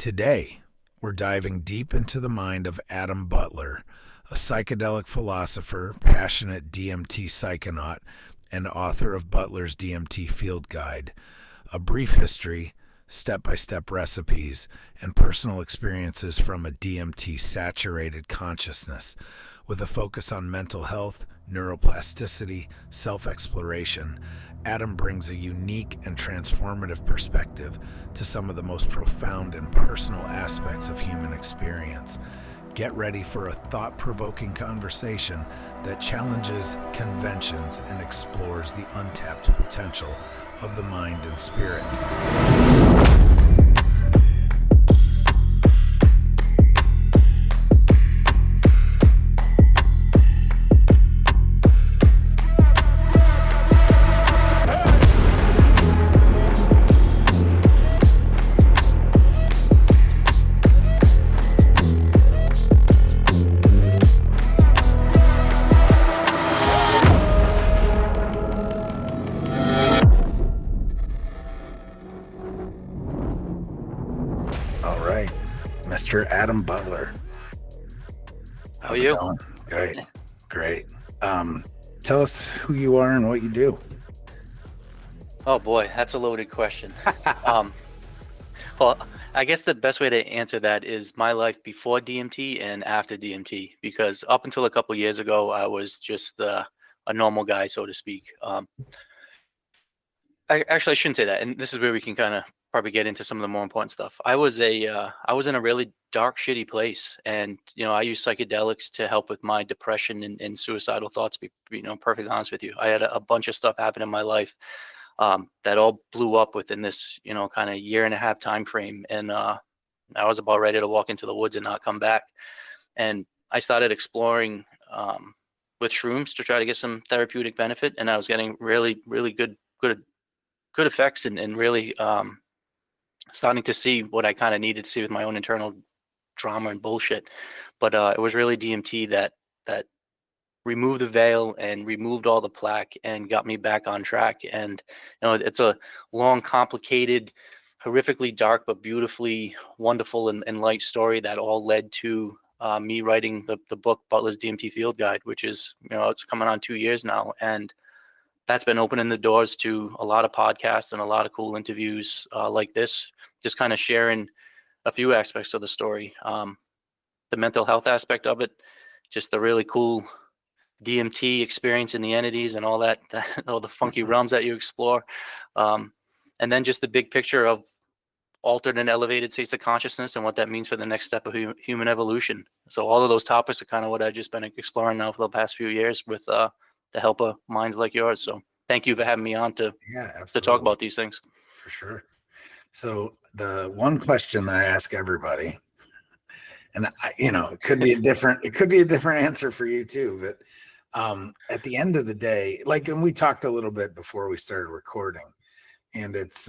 Today, we're diving deep into the mind of Adam Butler, a psychedelic philosopher, passionate DMT psychonaut, and author of Butler's DMT Field Guide, a brief history, step-by-step recipes, and personal experiences from a DMT Saturated Consciousness, with a focus on mental health, neuroplasticity, self-exploration. Adam brings a unique and transformative perspective to some of the most profound and personal aspects of human experience. Get ready for a thought-provoking conversation that challenges conventions and explores the untapped potential of the mind and spirit. Mr. Adam Butler. How are you? Going? Great. Tell us who you are and what you do. Oh boy, that's a loaded question. Well, I guess the best way to answer that is my life before DMT and after DMT, because up until a couple years ago, I was just a normal guy, so to speak. I shouldn't say that, and this is where we can kind of probably get into some of the more important stuff. I was in a really dark, shitty place, and I used psychedelics to help with my depression and suicidal thoughts. To be perfectly honest with you, I had a bunch of stuff happen in my life that all blew up within this kind of year and a half time frame, and I was about ready to walk into the woods and not come back. And I started exploring with shrooms to try to get some therapeutic benefit, and I was getting really, really good effects, and really starting to see what I kind of needed to see with my own internal drama and bullshit. But it was really DMT that removed the veil and removed all the plaque and got me back on track. And it's a long, complicated, horrifically dark but beautifully wonderful and light story that all led to me writing the book Butler's DMT Field Guide, which is it's coming on 2 years now, and that's been opening the doors to a lot of podcasts and a lot of cool interviews like this, just kind of sharing a few aspects of the story. The mental health aspect of it, just the really cool DMT experience in the entities and all that all the funky realms that you explore. And then just the big picture of altered and elevated states of consciousness and what that means for the next step of human evolution. So all of those topics are kind of what I've just been exploring now for the past few years with the help of minds like yours. So thank you for having me on to talk about these things. For sure. So the one question that I ask everybody, and it could be a different answer for you too, but at the end of the day, and we talked a little bit before we started recording, and it's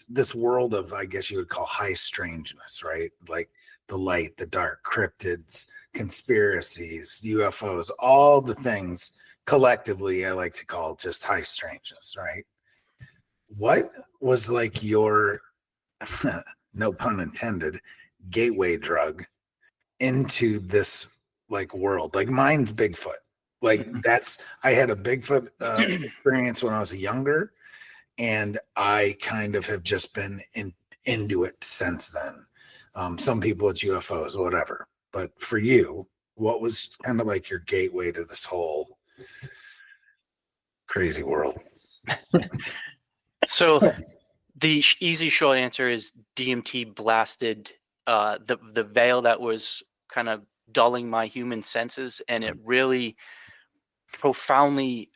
this world of, I guess you would call, high strangeness, right? Like the light, the dark, cryptids, conspiracies, UFOs, all the things collectively I like to call just high strangeness, right? What was your no pun intended gateway drug into this world? Mine's Bigfoot. I had a Bigfoot experience when I was younger, and I kind of have just been into it since then. Some people it's UFOs, whatever. But for you, what was kind of your gateway to this whole crazy world? So the easy short answer is DMT blasted the veil that was kind of dulling my human senses, and it really profoundly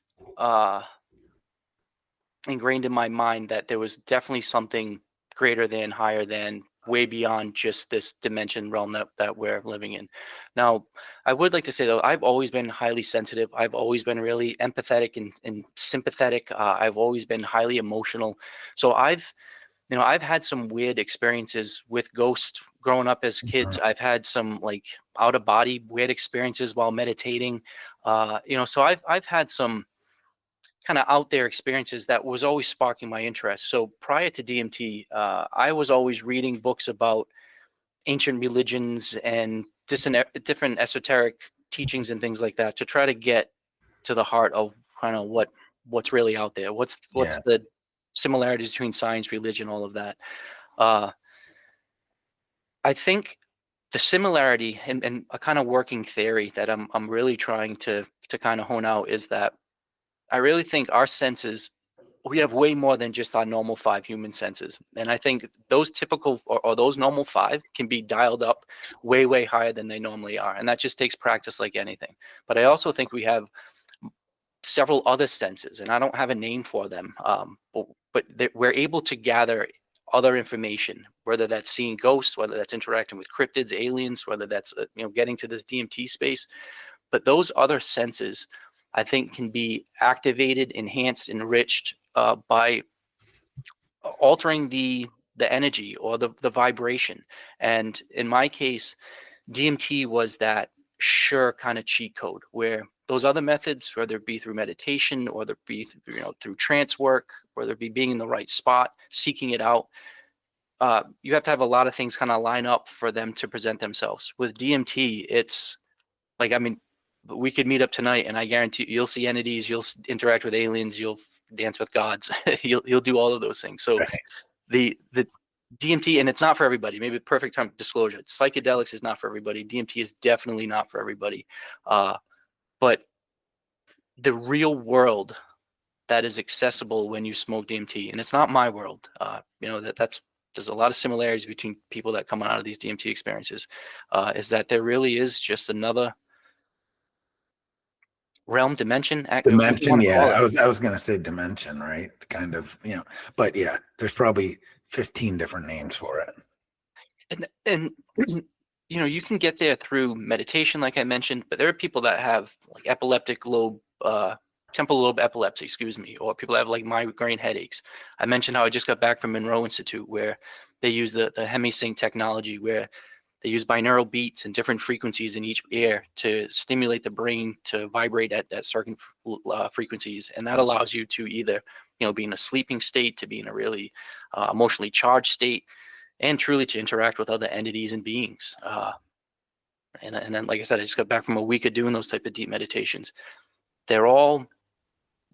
ingrained in my mind that there was definitely something greater than, higher than, way beyond just this dimension realm that we're living in. Now, I would like to say, though, I've always been highly sensitive. I've always been really empathetic and sympathetic. I've always been highly emotional. So I've had some weird experiences with ghosts growing up as kids. I've had some out of body weird experiences while meditating. So I've had some kind of out there experiences that was always sparking my interest. So prior to DMT, I was always reading books about ancient religions and different esoteric teachings and things like that to try to get to the heart of kind of what's really out there. What's Yeah. the similarities between science, religion, all of that. Uh, I think the similarity and a kind of working theory that I'm really trying to kind of hone out is that I really think our senses, we have way more than just our normal 5 human senses. And I think those typical or those normal 5 can be dialed up way, way higher than they normally are. And that just takes practice like anything. But I also think we have several other senses, and I don't have a name for them. But we're able to gather other information, whether that's seeing ghosts, whether that's interacting with cryptids, aliens, whether that's getting to this DMT space. But those other senses, I think, can be activated, enhanced, enriched by altering the energy or the vibration. And in my case, DMT was that sure kind of cheat code where those other methods, whether it be through meditation or whether it be through trance work, whether it be being in the right spot, seeking it out, you have to have a lot of things kind of line up for them to present themselves. With DMT, it's like, I mean, we could meet up tonight and I guarantee you'll see entities, you'll interact with aliens, you'll dance with gods, you'll do all of those things. So Right. the DMT, and it's not for everybody. Maybe perfect time disclosure. Psychedelics is not for everybody. DMT is definitely not for everybody. But the real world that is accessible when you smoke DMT, and it's not my world. There's a lot of similarities between people that come out of these DMT experiences. Is that there really is just another realm, dimension, whatever you Dimension, want to call yeah. it. I was gonna say dimension, right? Kind of, but yeah, there's probably 15 different names for it. And you can get there through meditation, like I mentioned, but there are people that have like temporal lobe epilepsy, excuse me, or people that have like migraine headaches. I mentioned how I just got back from Monroe Institute, where they use the hemisync technology, where they use binaural beats and different frequencies in each ear to stimulate the brain to vibrate at certain frequencies, and that allows you to either be in a sleeping state, to be in a really emotionally charged state, and truly to interact with other entities and beings. And then, like I said, I just got back from a week of doing those type of deep meditations. They're all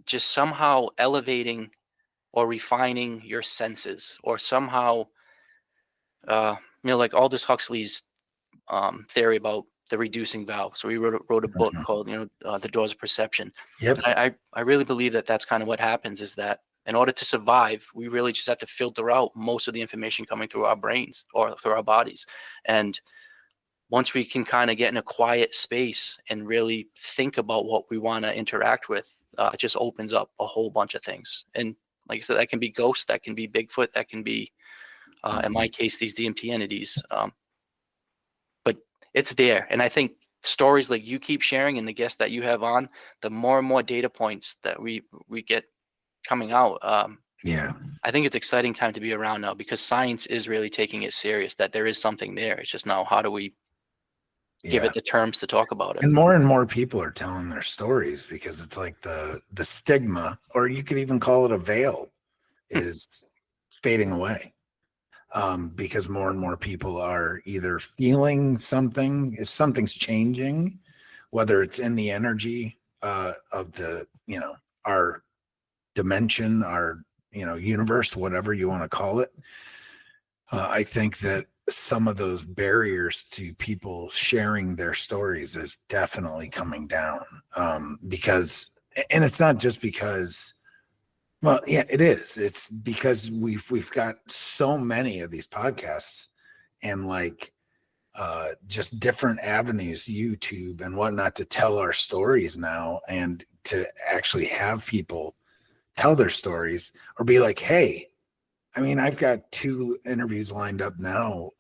just somehow elevating or refining your senses, or somehow, like Aldous Huxley's theory about the reducing valve. So he wrote a book Mhm. called, The Doors of Perception. Yep. And I really believe that that's kind of what happens, is that in order to survive, we really just have to filter out most of the information coming through our brains or through our bodies. And once we can kind of get in a quiet space and really think about what we want to interact with, it just opens up a whole bunch of things. And like I said, that can be ghosts, that can be Bigfoot, that can be, in my case, these DMT entities. But it's there. And I think stories like you keep sharing and the guests that you have on, the more and more data points that we get coming out, Yeah. I think it's exciting time to be around now, because science is really taking it serious, that there is something there. It's just now, how do we give Yeah. it the terms to talk about it? And more people are telling their stories, because it's like the stigma, or you could even call it a veil, is fading away. Because more and more people are either feeling something's changing, whether it's in the energy of the, our dimension, our, universe, whatever you want to call it. I think that some of those barriers to people sharing their stories is definitely coming down, because, and it's not just because, well, yeah, it is. It's because we've got so many of these podcasts, and like just different avenues, YouTube and whatnot, to tell our stories now, and to actually have people tell their stories, or be like, hey, I mean, I've got 2 interviews lined up now,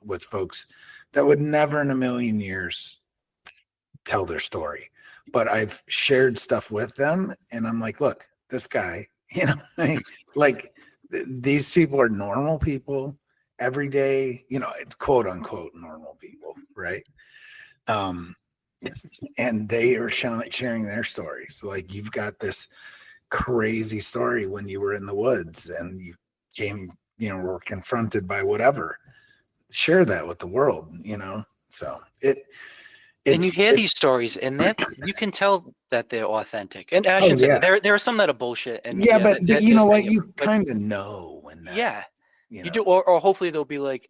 with folks that would never in a million years tell their story, but I've shared stuff with them, and I'm like, look, this guy, I mean, like these people are normal people, everyday, quote unquote normal people, right? And they are sharing their stories. Like, you've got this crazy story when you were in the woods and you came, were confronted by whatever. Share that with the world, So and you hear it's these stories, and that you can tell that they're authentic. And I oh shouldn't say yeah, that. There are some that are bullshit, and yeah, but that's you know just what? any of You them. But kind of know when that, yeah, you do, or hopefully they'll be like,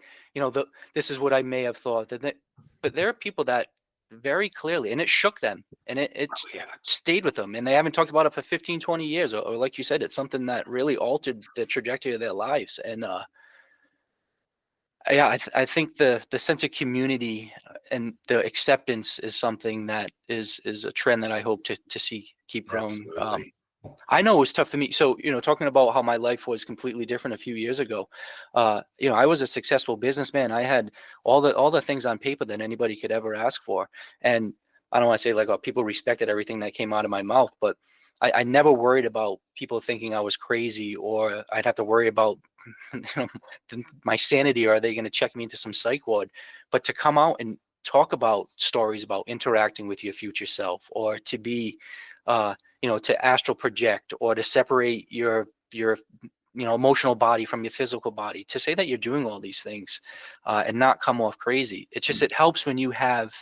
this is what I may have thought. But there are people that very clearly, and it shook them, and it oh yeah, stayed with them, and they haven't talked about it for 15, 20 years, or like you said, it's something that really altered the trajectory of their lives. And yeah, I think the sense of community and the acceptance is something that is a trend that I hope to see keep growing. absolutely. I know it was tough for me. So, talking about how my life was completely different a few years ago, I was a successful businessman. I had all the things on paper that anybody could ever ask for. And I don't want to say like, oh, people respected everything that came out of my mouth, but I never worried about people thinking I was crazy, or I'd have to worry about my sanity, or are they going to check me into some psych ward? But to come out and talk about stories about interacting with your future self, or to be to astral project, or to separate your emotional body from your physical body, to say that you're doing all these things and not come off crazy. It helps when you have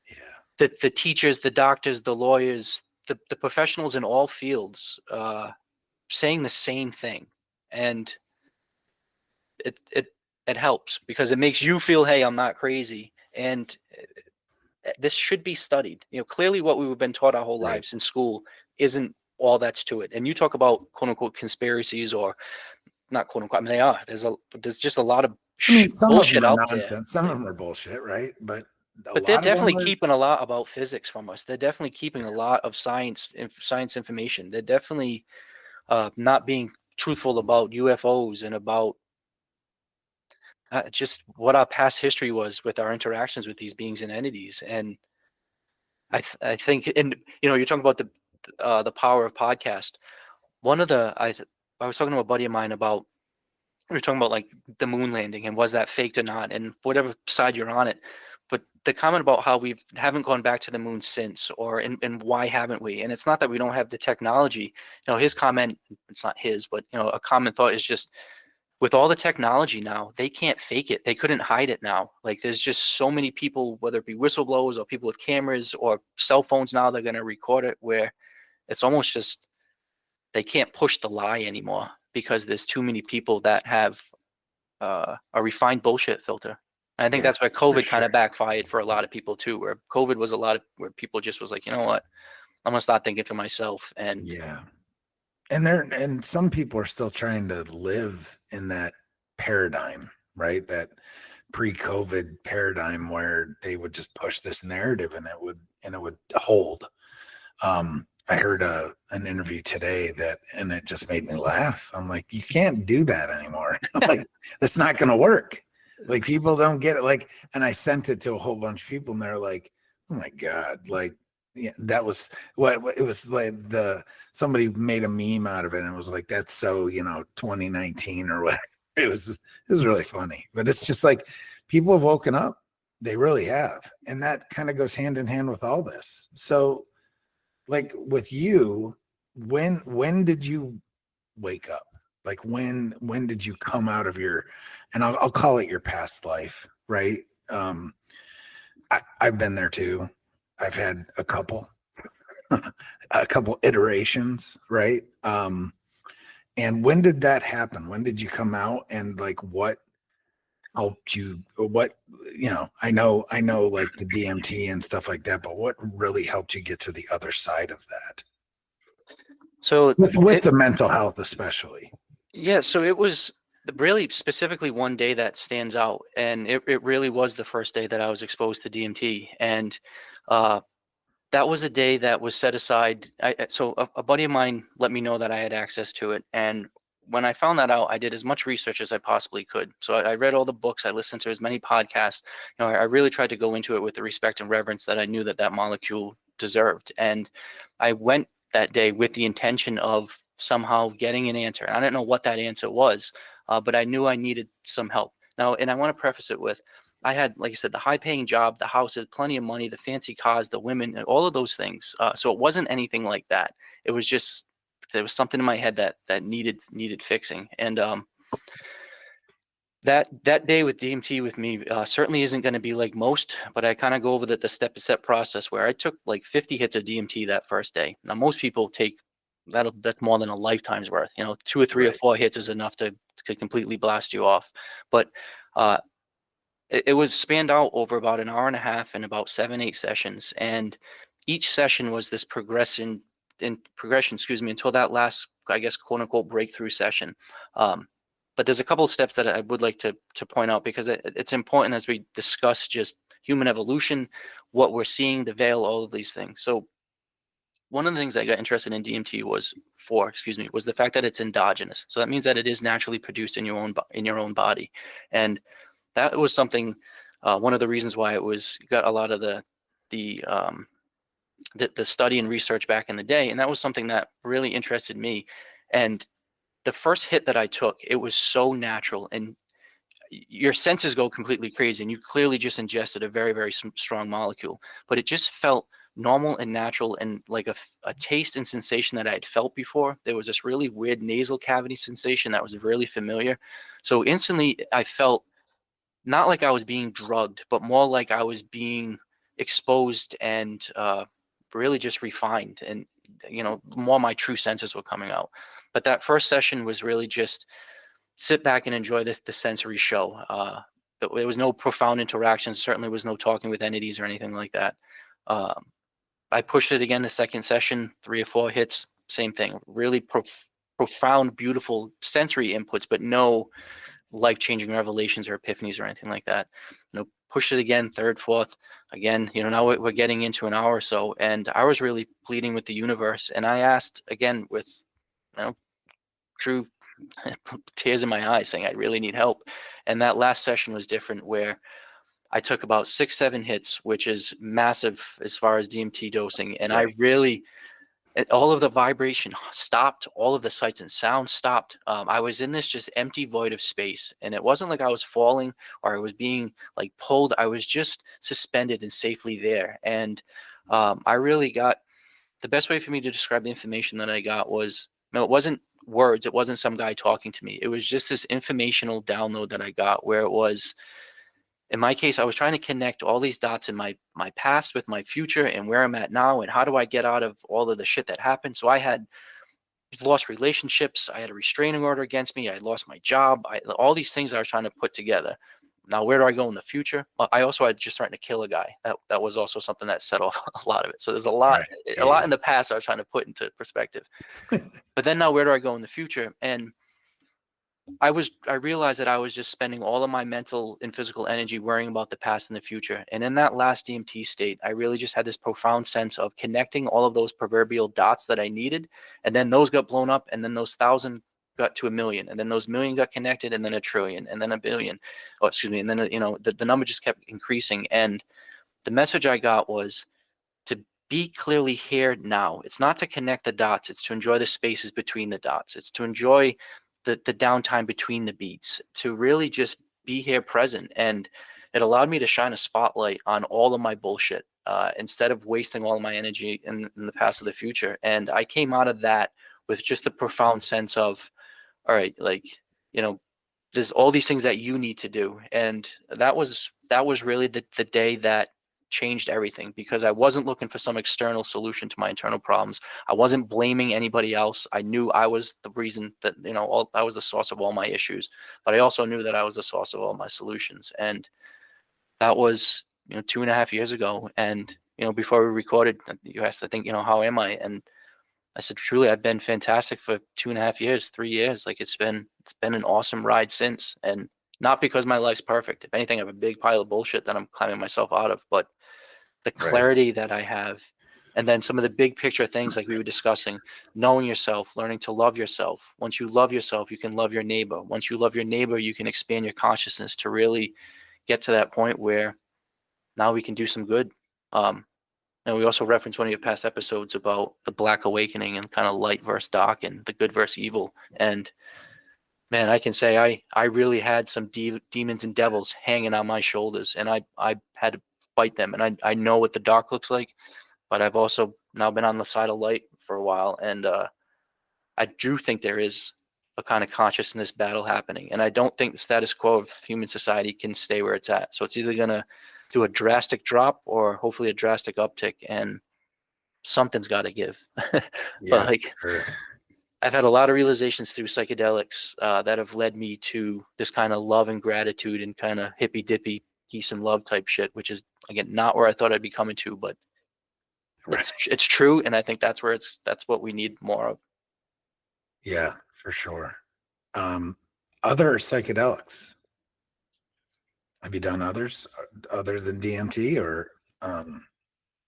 Yeah, the teachers, the doctors, the lawyers, the professionals in all fields saying the same thing. And it helps because it makes you feel, hey, I'm not crazy. And this should be studied. Clearly what we've been taught our whole right. lives in school isn't all that's to it. And you talk about quote unquote conspiracies, or not quote unquote, I mean, they are. There's just a lot of I mean, some of them bullshit are out there. nonsense. Some of them are bullshit, right? But a But they're lot of them definitely are. keeping a lot about physics from us. They're definitely keeping a lot of science information. They're definitely not being truthful about UFOs and about just what our past history was with our interactions with these beings and entities. And I think, and you're talking about the power of podcast. One of the I was talking to a buddy of mine about, we were talking about like the moon landing and was that faked or not, and whatever side you're on it. But the comment about how we haven't gone back to the moon since, or and why haven't we? And it's not that we don't have the technology. His comment, it's not his, but a common thought is just, with all the technology now, they can't fake it. They couldn't hide it now. Like, there's just so many people, whether it be whistleblowers or people with cameras or cell phones now, they're going to record it, where it's almost just, they can't push the lie anymore because there's too many people that have a refined bullshit filter. And I think Yeah, that's why for COVID kind sure. of backfired for a lot of people too, where COVID was a lot of where people just was like, you know what, I'm gonna start thinking for myself. And Yeah. And some people are still trying to live in that paradigm, right? That pre-COVID paradigm where they would just push this narrative and it would hold. I heard an interview today and it just made me laugh. I'm like, you can't do that anymore. Like, that's not going to work. Like, people don't get it. Like, and I sent it to a whole bunch of people and they're like, oh my God, like, yeah, that was what it was like. Somebody made a meme out of it and it was like, that's so 2019 or whatever. It was really funny. But it's just like, people have woken up. They really have. And that kind of goes hand in hand with all this. So, like, with you, when did you wake up? Like, when did you come out of your, and I'll call it your past life, right? I've been there too. I've had a couple a couple iterations, right? And when did that happen? When did you come out, and like, what helped you, what, I know like the DMT and stuff like that, but what really helped you get to the other side of that, so with the mental health especially? yeah, so it was really specifically one day that stands out, and it really was the first day that I was exposed to DMT. And uh, that was a day that was set aside. So a buddy of mine let me know that I had access to it, and when I found that out, I did as much research as I possibly could. So I read all the books, I listened to as many podcasts. I really tried to go into it with the respect and reverence that I knew that molecule deserved. And I went that day with the intention of somehow getting an answer. And I didn't know what that answer was, but I knew I needed some help. Now, and I want to preface it with, I had, like I said, the high paying job, the houses, plenty of money, the fancy cars, the women, and all of those things. So it wasn't anything like that. It was just there was something in my head that needed fixing. And that day with DMT with me certainly isn't going to be like most, but I kind of go over the step-to-step process where I took like 50 hits of DMT that first day. Now most people take that's more than a lifetime's worth. 2 or 3 or 4 hits is enough to completely blast you off. But it was spanned out over about an hour and a half and about 7-8 sessions, and each session was this progression, excuse me, until that last, I guess, quote unquote breakthrough session. But there's a couple of steps that I would like to point out, because it's important as we discuss just human evolution, what we're seeing, the veil, all of these things. So one of the things I got interested in DMT was the fact that it's endogenous. So that means that it is naturally produced in your own body, and that was something. One of the reasons why it was got a lot of the study and research back in the day, and that was something that really interested me. And the first hit that I took, it was so natural, and your senses go completely crazy, and you clearly just ingested a very, very strong molecule, but it just felt normal and natural, and like a taste and sensation that I had felt before. There was this really weird nasal cavity sensation that was really familiar. So instantly I felt not like I was being drugged, but more like I was being exposed and really just refined, and more my true senses were coming out. But that first session was really just sit back and enjoy the sensory show. There was no profound interactions. Certainly was no talking with entities or anything like that. I pushed it again the second session, 3 or 4 hits, same thing. Really profound, beautiful sensory inputs, but no life-changing revelations or epiphanies or anything like that. Pushed it again, third, fourth, again. Now we're getting into an hour or so, and I was really pleading with the universe, and I asked again with true tears in my eyes, saying I really need help. And that last session was different, where I took about 6-7 hits, which is massive as far as DMT dosing, and I really, all of the vibration stopped, all of the sights and sounds stopped. I was in this just empty void of space, and it wasn't like I was falling or I was being like pulled. I was just suspended and safely there. And I really got, the best way for me to describe the information that I got was, it wasn't words, it wasn't some guy talking to me. It was just this informational download that I got, where it was, in my case, I was trying to connect all these dots in my past with my future and where I'm at now, and how do I get out of all of the shit that happened. So I had lost relationships, I had a restraining order against me, I lost my job, all these things I was trying to put together. Now, where do I go in the future? I also had just threatened to kill a guy. That was also something that set off a lot of it. So there's a lot in the past I was trying to put into perspective. But then now, where do I go in the future? And I realized that I was just spending all of my mental and physical energy worrying about the past and the future. And in that last DMT state, I really just had this profound sense of connecting all of those proverbial dots that I needed. And then those got blown up, and then those 1,000 got to 1,000,000, and then those 1,000,000 got connected, and then 1,000,000,000, and then 1,000,000,000. Oh, excuse me. And then, the number just kept increasing. And the message I got was to be clearly here now. It's not to connect the dots. It's to enjoy the spaces between the dots. It's to enjoy the downtime between the beats, to really just be here present. And it allowed me to shine a spotlight on all of my bullshit, instead of wasting all of my energy in the past or the future. And I came out of that with just a profound sense of, all right, like, there's all these things that you need to do. And that was really the day that changed everything, because I wasn't looking for some external solution to my internal problems. I wasn't blaming anybody else. I knew I was the reason that, I was the source of all my issues, but I also knew that I was the source of all my solutions. And that was, 2.5 years ago. And, before we recorded, you asked, I think, how am I? And I said, truly, I've been fantastic for 2.5 years, 3 years. Like, it's been an awesome ride since. And not because my life's perfect. If anything, I have a big pile of bullshit that I'm climbing myself out of, but the clarity that I have, and then some of the big picture things like we were discussing, knowing yourself, learning to love yourself. Once you love yourself, you can love your neighbor. Once you love your neighbor, you can expand your consciousness to really get to that point where now we can do some good. And we also referenced one of your past episodes about the Black Awakening and kind of light versus dark and the good versus evil. And man, I can say I really had some demons and devils hanging on my shoulders, and I had to fight them. And I know what the dark looks like, but I've also now been on the side of light for a while. And I do think there is a kind of consciousness battle happening, and I don't think the status quo of human society can stay where it's at. So it's either going to do a drastic drop or hopefully a drastic uptick, and something's got to give. But Yeah, like, sure. I've had a lot of realizations through psychedelics that have led me to this kind of love and gratitude and kind of hippy dippy peace and love type shit, which is again not where I thought I'd be coming to, but Right. it's true, and I think that's what we need more of. Yeah, for sure. Other psychedelics. Have you done others other than DMT or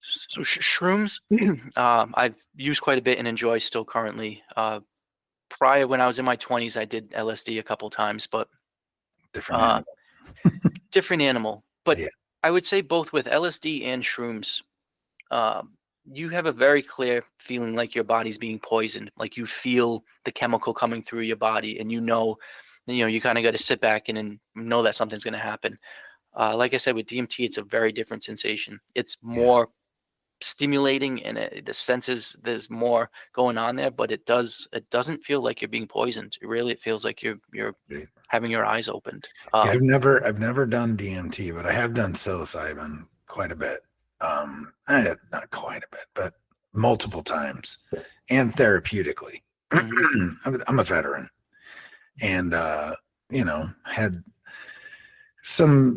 So shrooms, I've used quite a bit and enjoy still currently. Prior, when I was in my 20s, I did LSD a couple times, but different uh, animal? different animal. But Yeah. I would say both with LSD and shrooms, um, you have a very clear feeling like your body's being poisoned. Like you feel the chemical coming through your body, and you kind of got to sit back and know that something's going to happen. Like I said, with DMT, it's a very different sensation. It's Yeah. more stimulating, and the senses, there's more going on there, but it doesn't feel like you're being poisoned. It feels like you're Yeah. having your eyes opened. Yeah, I've never done DMT, but I have done psilocybin quite a bit. Not quite a bit, but multiple times, and therapeutically. Mhm. I'm a veteran, and had some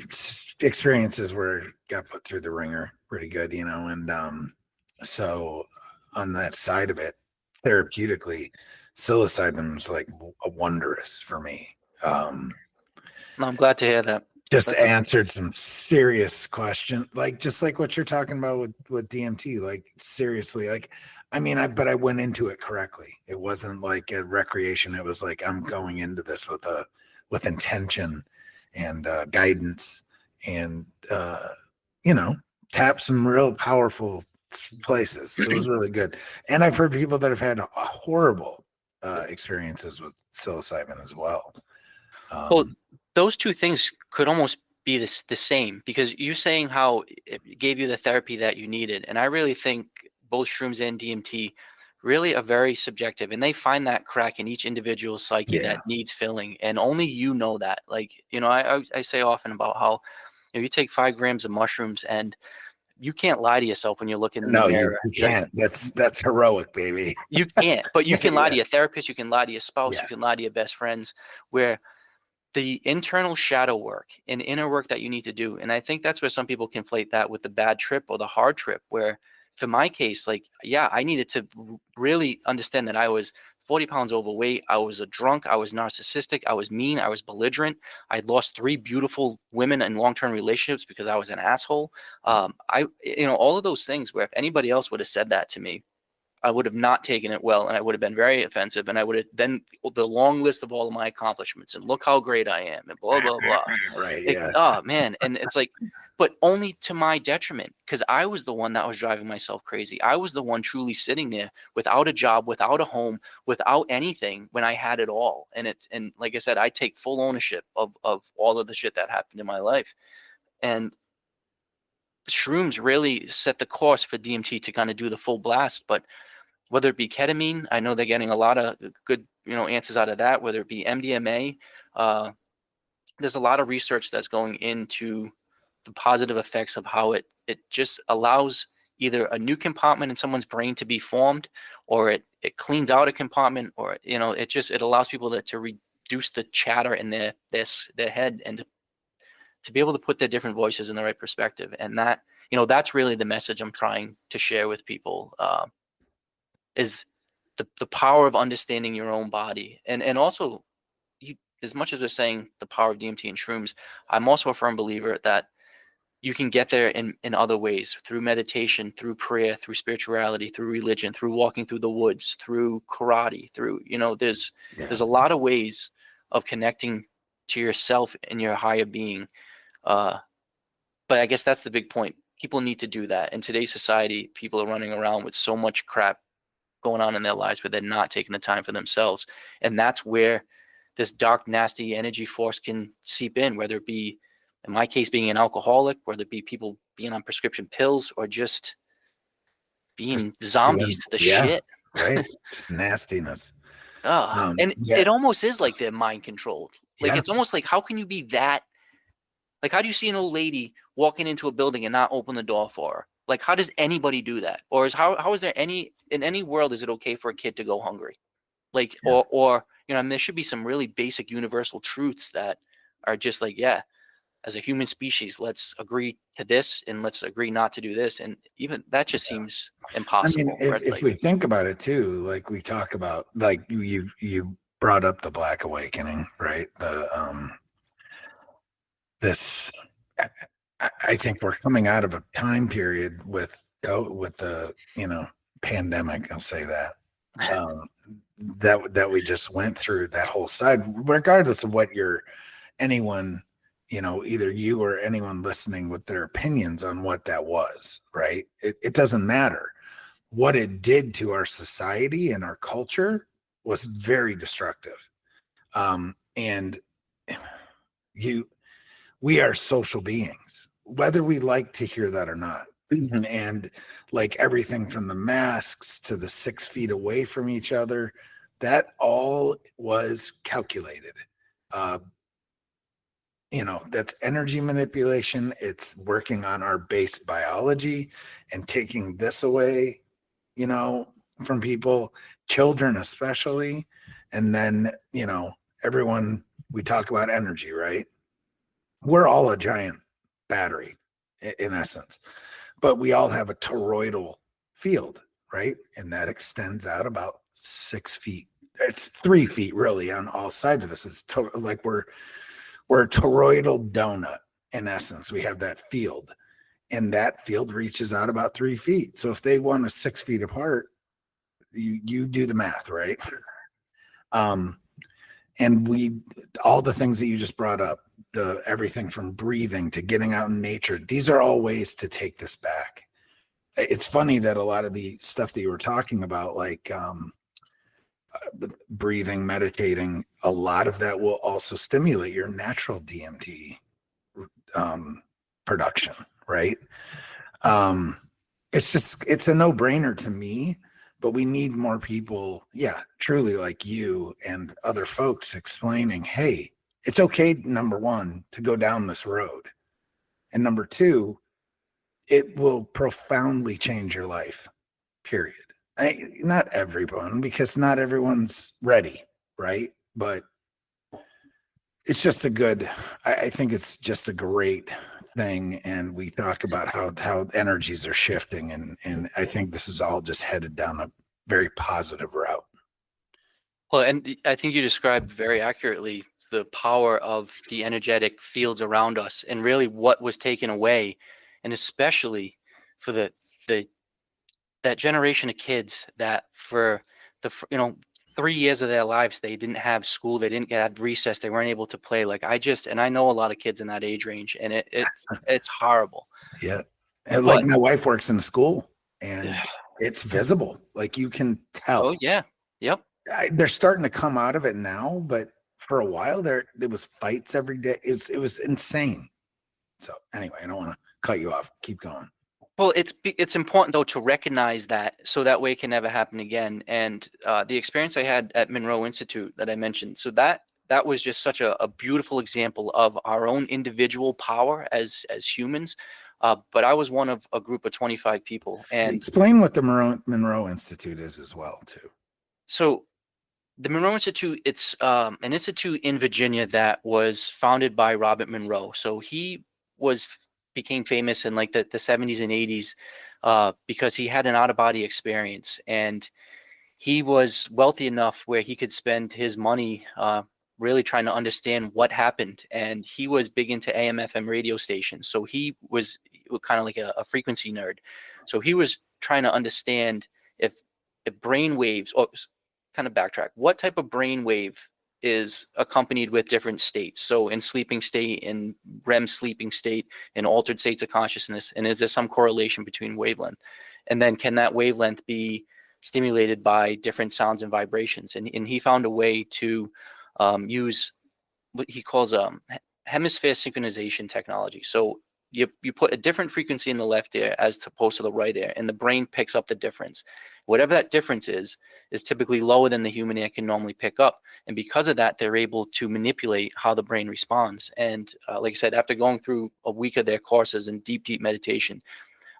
experiences where it got put through the ringer pretty good, and so on that side of it, therapeutically, psilocybin was like a wondrous for me. No, I'm glad to hear that. Just That's a answered some serious questions, like just like what you're talking about with DMT. Like seriously, like but I went into it correctly. It wasn't like a recreation. It was like I'm going into this with intention and guidance, and tap some real powerful places. So it was really good. And I've heard people that have had horrible experiences with psilocybin as well. well, those two things could almost be the same, because you're saying how it gave you the therapy that you needed, and I really think both shrooms and DMT really are very subjective, and they find that crack in each individual psyche Yeah. that needs filling, and only you know that. Like, I say often about how you take 5 grams of mushrooms, and you can't lie to yourself when you're looking in the No, you mirror. can't. That's heroic, baby. You can't, but you can lie Yeah. to your therapist, you can lie to your spouse, Yeah. you can lie to your best friends, where the internal shadow work and inner work that you need to do. And I think that's where some people conflate that with the bad trip or the hard trip, where for my case, like, yeah, I needed to really understand that I was 40 pounds overweight. I was a drunk. I was narcissistic. I was mean. I was belligerent. I lost 3 beautiful women in long-term relationships because I was an asshole. All of those things where if anybody else would have said that to me, I would have not taken it well, and I would have been very offensive, and I would have then the long list of all of my accomplishments and look how great I am and blah blah blah. Right. Yeah. Oh man, and it's like, but only to my detriment, because I was the one that was driving myself crazy. I was the one truly sitting there without a job, without a home, without anything when I had it all. And like I said, I take full ownership of all of the shit that happened in my life, and shrooms really set the course for DMT to kind of do the full blast. But whether it be ketamine, I know they're getting a lot of good, answers out of that. Whether it be MDMA, there's a lot of research that's going into the positive effects of how it just allows either a new compartment in someone's brain to be formed, or it cleans out a compartment, or it allows people to reduce the chatter in their head, and to be able to put their different voices in the right perspective. And that's really the message I'm trying to share with people. Is the power of understanding your own body, and also, as much as we're saying the power of DMT and shrooms, I'm also a firm believer that you can get there in other ways, through meditation, through prayer, through spirituality, through religion, through walking through the woods, through karate, through there's a lot of ways of connecting to yourself and your higher being. But I guess that's the big point. People need to do that. In today's society, people are running around with so much crap going on in their lives, but they're not taking the time for themselves. And that's where this dark, nasty energy force can seep in, whether it be, in my case, being an alcoholic, whether it be people being on prescription pills, or just being Just zombies to the yeah, shit. right. Just nastiness. And Yeah, it almost is like they're mind controlled. Like, yeah, it's almost like, how can you be that? Like, how do you see an old lady walking into a building and not open the door for her? Like, how does anybody do that? Or how is there in any world, is it okay for a kid to go hungry? Like, yeah. or I mean, there should be some really basic universal truths that are just like, yeah, as a human species, let's agree to this and let's agree not to do this. And even that just seems I mean, impossible, right? if Like, we think about it too, like we talk about, like you brought up the Black Awakening, right? This, I think we're coming out of a time period with the pandemic. I'll say that that we just went through that whole side, regardless of what anyone, either you or anyone listening with their opinions on what that was, right? It doesn't matter. What it did to our society and our culture was very destructive. And you we are social beings, whether we like to hear that or not. And like everything from the masks to the 6 feet away from each other, that all was calculated. Uh, that's energy manipulation. It's working on our base biology and taking this away, from people, children especially. And then, everyone, we talk about energy, right? We're all a giant battery in essence, but we all have a toroidal field, right? And that extends out about 6 feet. It's 3 feet really on all sides of us. It's like we're a toroidal donut in essence. We have that field, and that field reaches out about 3 feet. So if they want us 6 feet apart, you do the math, right? Um, and all the things that you just brought up, everything from breathing to getting out in nature, these are all ways to take this back. It's funny that a lot of the stuff that you were talking about, like breathing, meditating, a lot of that will also stimulate your natural DMT production, right? Um, it's a no-brainer to me, but we need more people, yeah, truly like you and other folks explaining, hey, it's okay, number one, to go down this road. And number two, it will profoundly change your life, period. Not everyone, because not everyone's ready, right? But it's just I think it's just a great thing. And we talk about how energies are shifting. And I think this is all just headed down a very positive route. well, and I think you described very accurately the power of the energetic fields around us and really what was taken away, and especially for the that generation of kids that for 3 years of their lives they didn't have school, they didn't have recess, they weren't able to play. Like, and I know a lot of kids in that age range, and it's horrible. Yeah. And like But my wife works in a school and it's visible. Like you can oh tell. yeah, yep. They're starting to come out of it now, but for a while there was fights every day. It was insane. So anyway, I don't want to cut you off. Keep going. Well, it's important though to recognize that, so that way it can never happen again. And the experience I had at Monroe Institute that I mentioned, so that was just such a beautiful example of our own individual power as humans. But I was one of a group of 25 people, and Explain what the Monroe Institute is as well, too. so the Monroe Institute, it's an institute in Virginia that was founded by Robert Monroe. So he was became famous in like the 70s and 80s because he had an out of body experience, and he was wealthy enough where he could spend his money really trying to understand what happened. And he was big into AM/FM radio stations, so he was kind of like a frequency nerd. So he was trying to understand if brain waves, or kind of backtrack, what type of brain wave is accompanied with different states. So in sleeping state, in REM sleeping state, in altered states of consciousness, and is there some correlation between wavelength? And then can that wavelength be stimulated by different sounds and vibrations? And he found a way to use what he calls hemisphere synchronization technology. So you put a different frequency in the left ear as opposed to the right ear, and the brain picks up the difference. Whatever that difference is typically lower than the human ear can normally pick up. And because of that, they're able to manipulate how the brain responds. And like I said, after going through a week of their courses in deep meditation,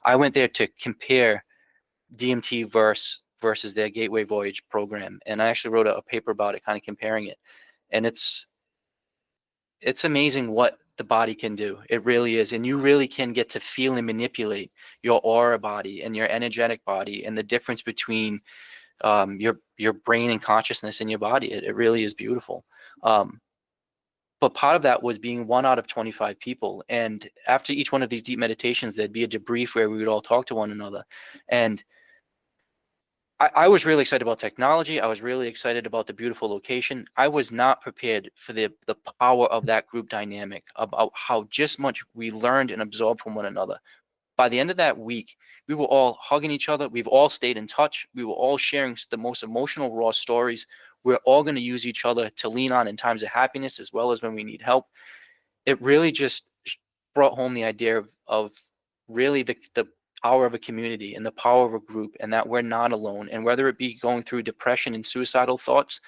I went there to compare DMT versus their Gateway Voyage program. And I actually wrote a paper about it, kind of comparing it. And it's amazing what the body can do. It really is. And you really can get to feel and manipulate your aura body and your energetic body, and the difference between your brain and consciousness in your body. It really is beautiful. But part of that was being 1 out of 25 people. And after each one of these deep meditations, there'd be a debrief where we would all talk to one another. And I was really excited about technology. I was really excited about the beautiful location. I was not prepared for the power of that group dynamic, about how just much we learned and absorbed from one another. By the end of that week, we were all hugging each other. We've all stayed in touch. We were all sharing the most emotional, raw stories. We're all going to use each other to lean on in times of happiness as well as when we need help. It really just brought home the idea of really the power of a community and the power of a group, and that we're not alone. And whether it be going through depression and suicidal thoughts,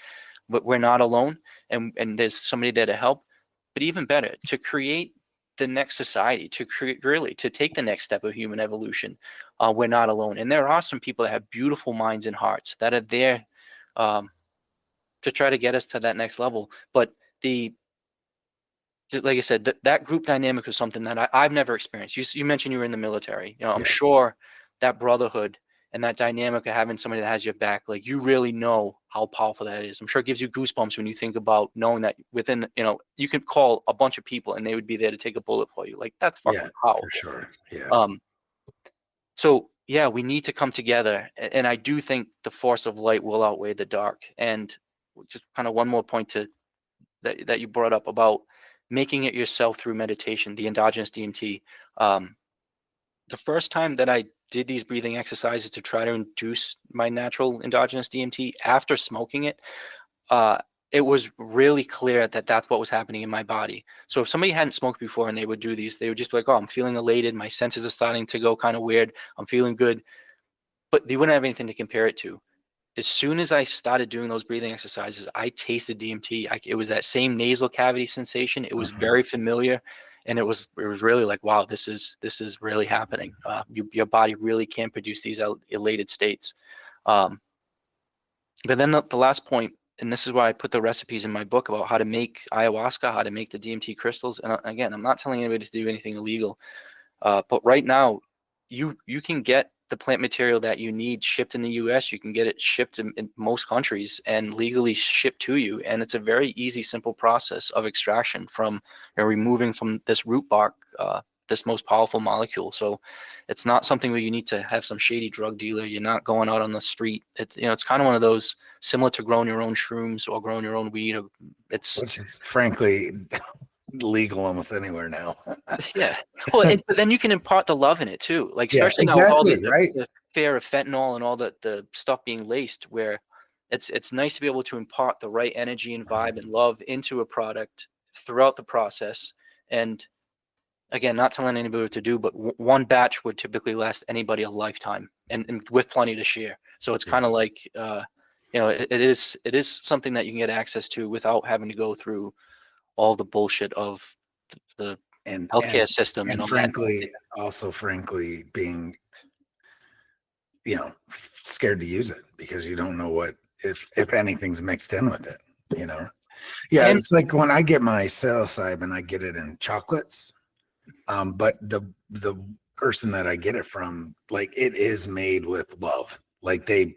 but we're not alone, and there's somebody there to help. But even better, to create the next society, to create, really to take the next step of human evolution, we're not alone. And there are some people that have beautiful minds and hearts that are there to try to get us to that next level. But just like I said, that group dynamic was something that I've never experienced. You mentioned you were in the military. You know, I'm sure that brotherhood and that dynamic of having somebody that has your back, like, you really know how powerful that is. I'm sure it gives you goosebumps when you think about knowing that within, you know, you could call a bunch of people and they would be there to take a bullet for you. Like, that's fucking powerful. For sure. Yeah. So yeah, we need to come together. And I do think the force of light will outweigh the dark. And just kind of one more point that you brought up about making it yourself through meditation, the endogenous DMT. The first time that I did these breathing exercises to try to induce my natural endogenous DMT after smoking it, it was really clear that that's what was happening in my body. So if somebody hadn't smoked before and they would do these, they would just be like, oh, I'm feeling elated. My senses are starting to go kind of weird. I'm feeling good. But they wouldn't have anything to compare it to. As soon as I started doing those breathing exercises, I tasted DMT. It was that same nasal cavity sensation. It was very familiar, and it was really like, wow, this is really happening. Your body really can produce these elated states. But then the last point, and this is why I put the recipes in my book about how to make ayahuasca, how to make the DMT crystals. And again, I'm not telling anybody to do anything illegal, but right now, you can get the plant material that you need shipped in the US. You can get it shipped in most countries and legally shipped to you. And it's a very easy, simple process of extraction from removing from this root bark, this most powerful molecule. So it's not something where you need to have some shady drug dealer. You're not going out on the street. It's kind of one of those similar to growing your own shrooms or growing your own weed. Which is frankly legal almost anywhere now. Yeah. Well, but then you can impart the love in it too. Like, especially now with all the fear of fentanyl and all the stuff being laced, where it's nice to be able to impart the right energy and vibe and love into a product throughout the process. And again, not telling anybody what to do, but one batch would typically last anybody a lifetime, and with plenty to share. So it's kind of like, it is something that you can get access to without having to go through all the bullshit of the healthcare system, and frankly being scared to use it because you don't know what if anything's mixed in with it. It's like when I get my psilocybin, I get it in chocolates, but the person that I get it from, like, it is made with love. Like, they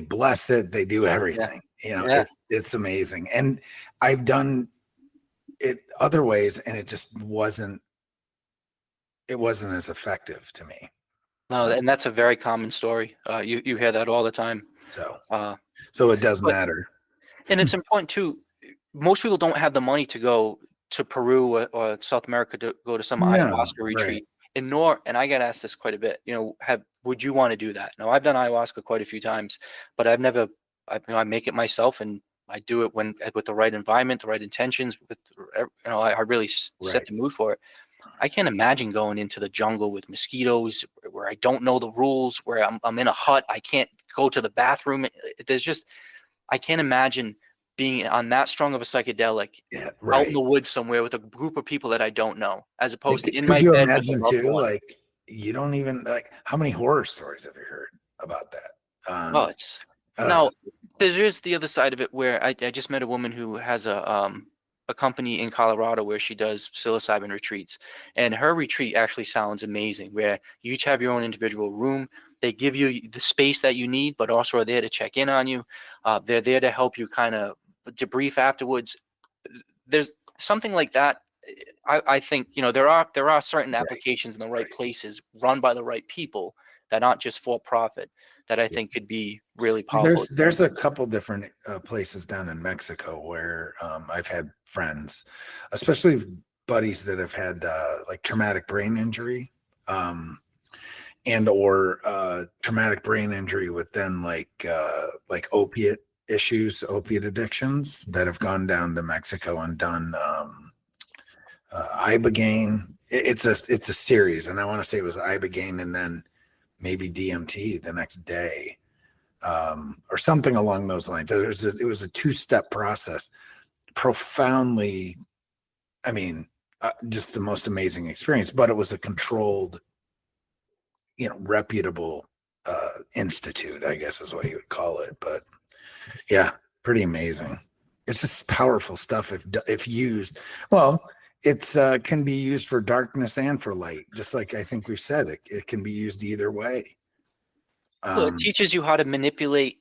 bless it, they do everything. It's amazing. And I've done it other ways and it just wasn't as effective to me. No, and that's a very common story. You hear that all the time. So it does matter. And it's important too. Most people don't have the money to go to Peru or South America to go to some ayahuasca retreat. Right. And I get asked this quite a bit, would you want to do that? Now, I've done ayahuasca quite a few times, but I make it myself, and I do it with the right environment, the right intentions, I really set the mood for it. I can't imagine going into the jungle with mosquitoes where I don't know the rules, where I'm in a hut. I can't go to the bathroom. I can't imagine being on that strong of a psychedelic Yeah, out in right. the woods somewhere with a group of people that I don't know, as opposed to in Could my you bed with a imagine loved too? one. Like, you don't even like, how many horror stories have you heard about that? Oh, it's Uh, now there's the other side of it where I just met a woman who has a company in Colorado where she does psilocybin retreats, and her retreat actually sounds amazing. Where you each have your own individual room. They give you the space that you need, but also are there to check in on you. They're there to help you kind of debrief afterwards. There's something like that. I think there are certain right, applications in the right right. places run by the right people that aren't just for profit that I Yeah. think could be really powerful. There's a couple different places down in Mexico where I've had friends, especially buddies that have had like traumatic brain injury, and or traumatic brain injury with then like opiate issues, opiate addictions that have gone down to Mexico and done ibogaine. It's a series, and I want to say it was ibogaine and then maybe DMT the next day, or something along those lines. It was a two-step process. Profoundly, I mean, just the most amazing experience. But it was a controlled, reputable institute, I guess is what you would call it. But yeah, pretty amazing. It's just powerful stuff if used well. It's can be used for darkness and for light, just like I think we've said. It can be used either way. Well, it teaches you how to manipulate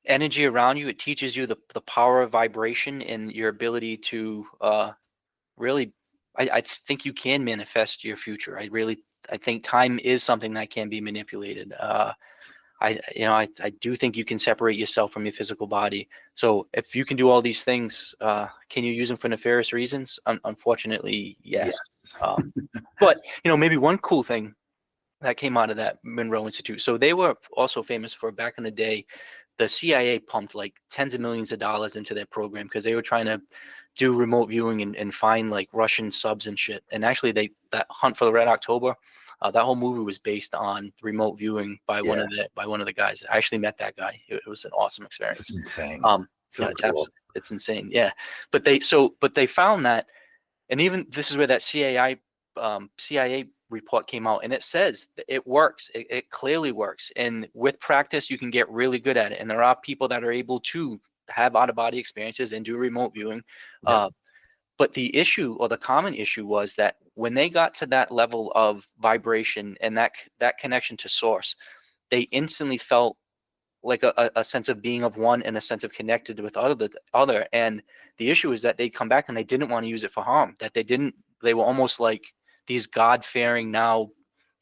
energy around you. It teaches you the power of vibration and your ability to really. I think you can manifest your future. I think time is something that can be manipulated. I do think you can separate yourself from your physical body. So if you can do all these things, can you use them for nefarious reasons? Unfortunately, yes. Yes. But maybe one cool thing that came out of that Monroe Institute. So they were also famous for back in the day. The CIA pumped like tens of millions of dollars into their program because they were trying to do remote viewing and find like Russian subs and shit. And actually, that Hunt for the Red October, that whole movie was based on remote viewing by Yeah. one of the guys. I actually met that guy. It was an awesome It's experience. insane. So Yeah, cool. it's insane. Yeah, but they found that, and even this is where that CIA report came out, and it says that it works. It clearly works, and with practice, you can get really good at it. And there are people that are able to have out of body experiences and do remote viewing. Yep. But the issue, or the common issue, was that when they got to that level of vibration and that connection to source, they instantly felt like a sense of being of one and a sense of connected with other. And the issue is that they come back and they didn't want to use it for harm. They were almost like these God-fearing now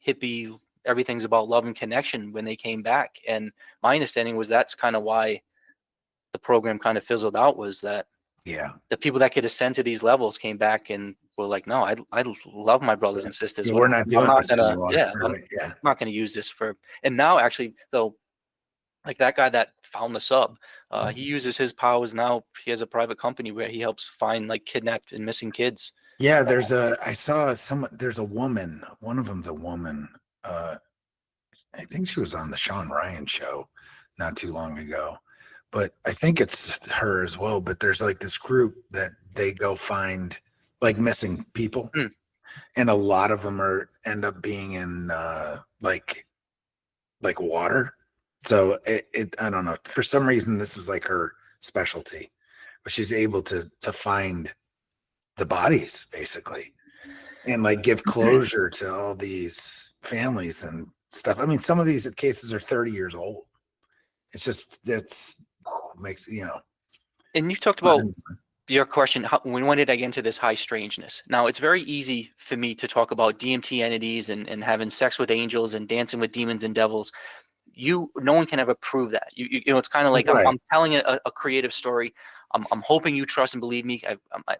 hippie, everything's about love and connection when they came back. And my understanding was that's kind of why the program kind of fizzled out, was that Yeah. the people that could ascend to these levels came back and were like, no, I love my brothers and sisters. Yeah, we're not I'm doing not this gonna, anymore. yeah, I'm Right. Yeah. not gonna use this for. And now actually, though, like that guy that found the sub, he uses his powers now. He has a private company where he helps find like kidnapped and missing kids. Yeah, I saw there's a woman, one of them's a woman. Uh, I think she was on the Sean Ryan show not too long ago, but I think it's her as well. But there's like this group that they go find like missing people, Hmm. and a lot of them end up being in like water. So I don't know, for some reason this is like her specialty, but she's able to find the bodies basically and like give closure to all these families and stuff. I mean, some of these cases are 30 years old. It's just makes And you talked about your question, when did I get into this high strangeness? Now, it's very easy for me to talk about DMT entities and having sex with angels and dancing with demons and devils. No one can ever prove that. It's kind of like right. I'm telling a creative story. I'm hoping you trust and believe me.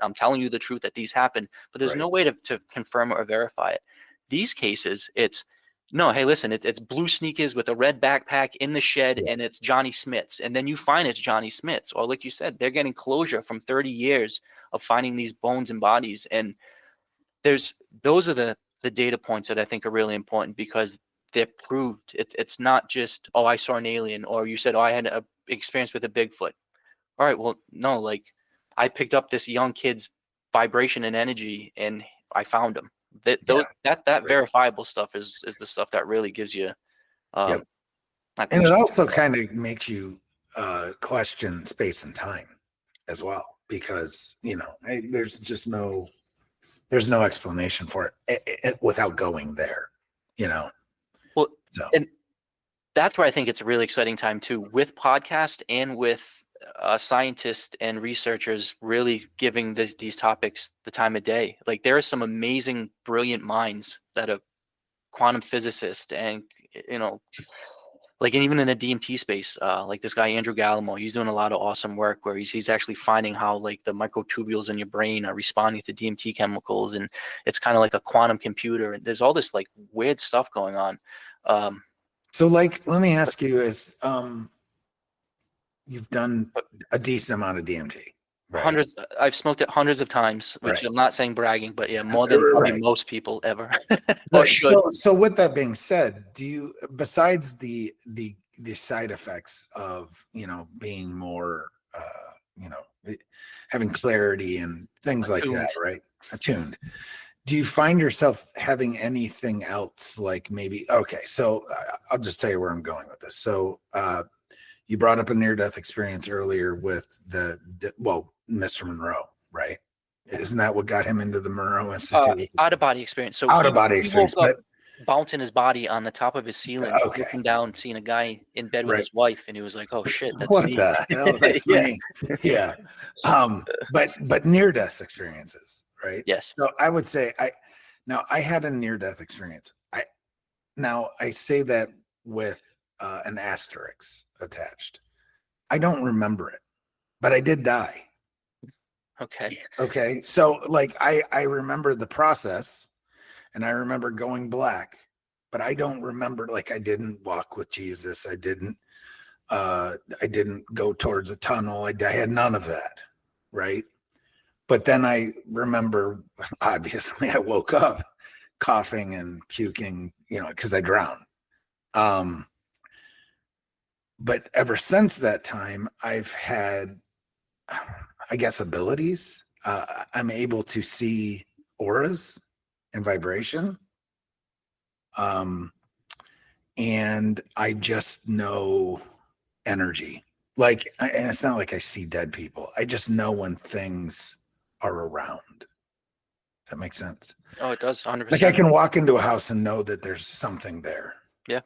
I'm telling you the truth that these happen, but there's Right. no way to confirm or verify it. These cases, it's no, hey, listen, it's blue sneakers with a red backpack in the shed, Yeah. and it's Johnny Smith's. And then you find it's Johnny Smith's. Or like you said, they're getting closure from 30 years of finding these bones and bodies. And those are the data points that I think are really important, because they're proved. It's not just, oh, I saw an alien, or you said, oh, I had a experience with a Bigfoot. All right, well, no, like I picked up this young kid's vibration and energy, and I found him. That right. verifiable stuff is the stuff that really gives you Yep. not And it goosebumps, also but kind of makes you question space and time as well, because there's no explanation for it without going there, you know. well, So and that's where I think it's a really exciting time too, with podcast and with scientists and researchers really giving these topics the time of day. Like there are some amazing, brilliant minds that are quantum physicists, and you know, like even in the DMT space, like this guy Andrew Gallimore, he's doing a lot of awesome work where he's actually finding how like the microtubules in your brain are responding to DMT chemicals, and it's kind of like a quantum computer. And there's all this like weird stuff going on. so like, let me But, ask you, is you've done but a decent amount of DMT, right? hundreds, I've smoked it hundreds of times, which Right. I'm not saying bragging, but yeah, more than probably Right. most people ever or But should. so with that being said, do you, besides the side effects of, being more, having clarity and things like Attuned. that, right? Attuned. Do you find yourself having anything else, like maybe, okay, so I'll just tell you where I'm going with this. So you brought up a near-death experience earlier with Mr. Monroe, right? Isn't that what got him into the Monroe Institute? Out of body experience. So Out of body he woke experience, up but bouncing his body on the top of his ceiling, okay, looking down, seeing a guy in bed with right. his wife, and he was like, "Oh shit, that's What me." the hell? That's Yeah. me. Yeah. But near-death experiences, right? Yes. So I would say I had a near-death experience. I say that with an asterisk attached. I don't remember it, but I did die. Okay. Okay. So like I remember the process, and I remember going black, but I don't remember, like, I didn't walk with Jesus. I didn't go towards a tunnel. I had none of that. Right. But then I remember, obviously I woke up coughing and puking, because I drowned. But ever since that time, I've had, I guess, abilities. I'm able to see auras and vibration. And I just know energy. Like, and it's not like I see dead people. I just know when things are around. That makes sense. Oh, it does. Like I 100%. can walk into a house and know that there's something there. Yeah.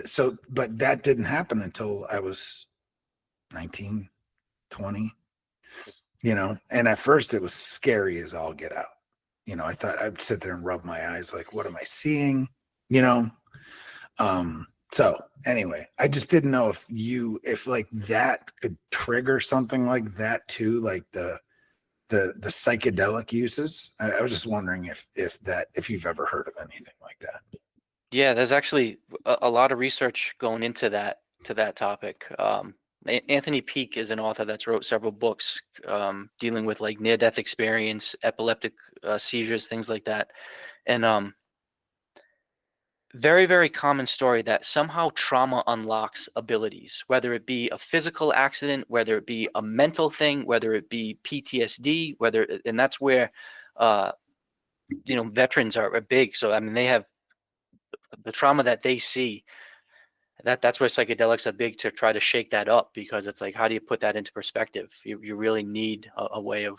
So, but that didn't happen until I was 19, 20, and at first it was scary as all get out. I thought I'd sit there and rub my eyes like, what am I seeing? So anyway, I just didn't know if like that could trigger something like that too, like the psychedelic uses. I was just wondering if you've ever heard of anything like that. Yeah, there's actually a lot of research going into that topic. Anthony Peake is an author that's wrote several books dealing with like near-death experience, epileptic seizures, things like that. And very, very common story that somehow trauma unlocks abilities, whether it be a physical accident, whether it be a mental thing, whether it be PTSD, and that's where, veterans are big. So, I mean, they have the trauma that they see. That's where psychedelics are big, to try to shake that up, because it's like, how do you put that into perspective? You really need a way of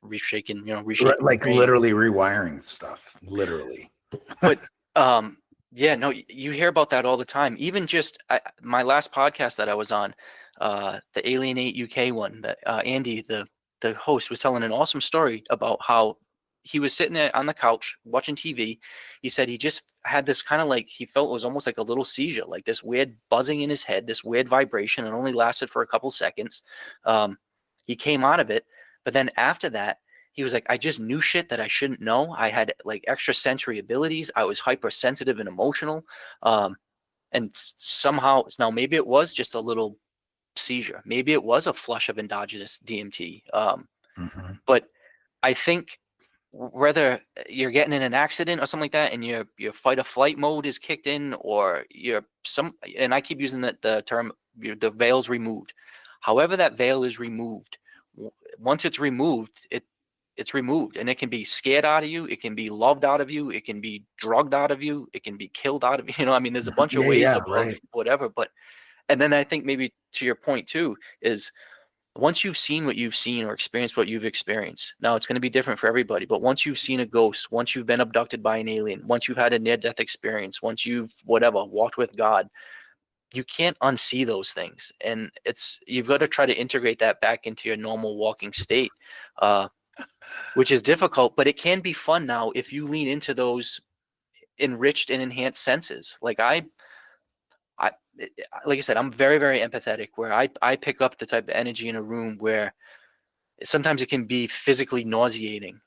reshaping, reshaping the Like brain. literally rewiring stuff, literally. But yeah, no, you hear about that all the time. Even just my last podcast that I was on, the Alienate UK one, that Andy, the host, was telling an awesome story about how he was sitting there on the couch watching TV. He said he just had this kind of like, he felt it was almost like a little seizure, like this weird buzzing in his head, this weird vibration. It only lasted for a couple seconds. He came out of it, but then after that, he was like, I just knew shit that I shouldn't know. I had like extrasensory abilities. I was hypersensitive and emotional. And somehow, now maybe it was just a little seizure. Maybe it was a flush of endogenous DMT. Mm-hmm. But I think whether you're getting in an accident or something like that, and your fight or flight mode is kicked in, or and I keep using the term, the veil's removed. However that veil is removed, once it's removed, it's removed, and it can be scared out of you, it can be loved out of you, it can be drugged out of you, it can be killed out of you. I mean, there's a bunch of Yeah, ways yeah, of right. whatever. But and then I think maybe to your point too is, once you've seen what you've seen or experienced what you've experienced, now it's going to be different for everybody, but once you've seen a ghost, once you've been abducted by an alien, once you've had a near-death experience, once you've whatever walked with God, you can't unsee those things, and you've got to try to integrate that back into your normal walking state, which is difficult, but it can be fun now if you lean into those enriched and enhanced senses. I like I said, I'm very, very empathetic, where I pick up the type of energy in a room where sometimes it can be physically nauseating,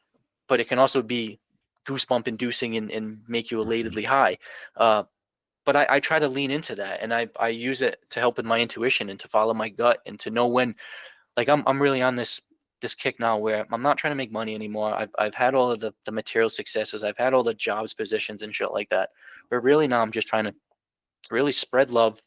but it can also be goosebump inducing and make you elatedly high. But I try to lean into that, and I use it to help with my intuition and to follow my gut and to know when, like, I'm really on this kick now where I'm not trying to make money anymore. I've had all of the material successes. I've had all the jobs, positions, and shit like that. But really now I'm just trying to really spread love,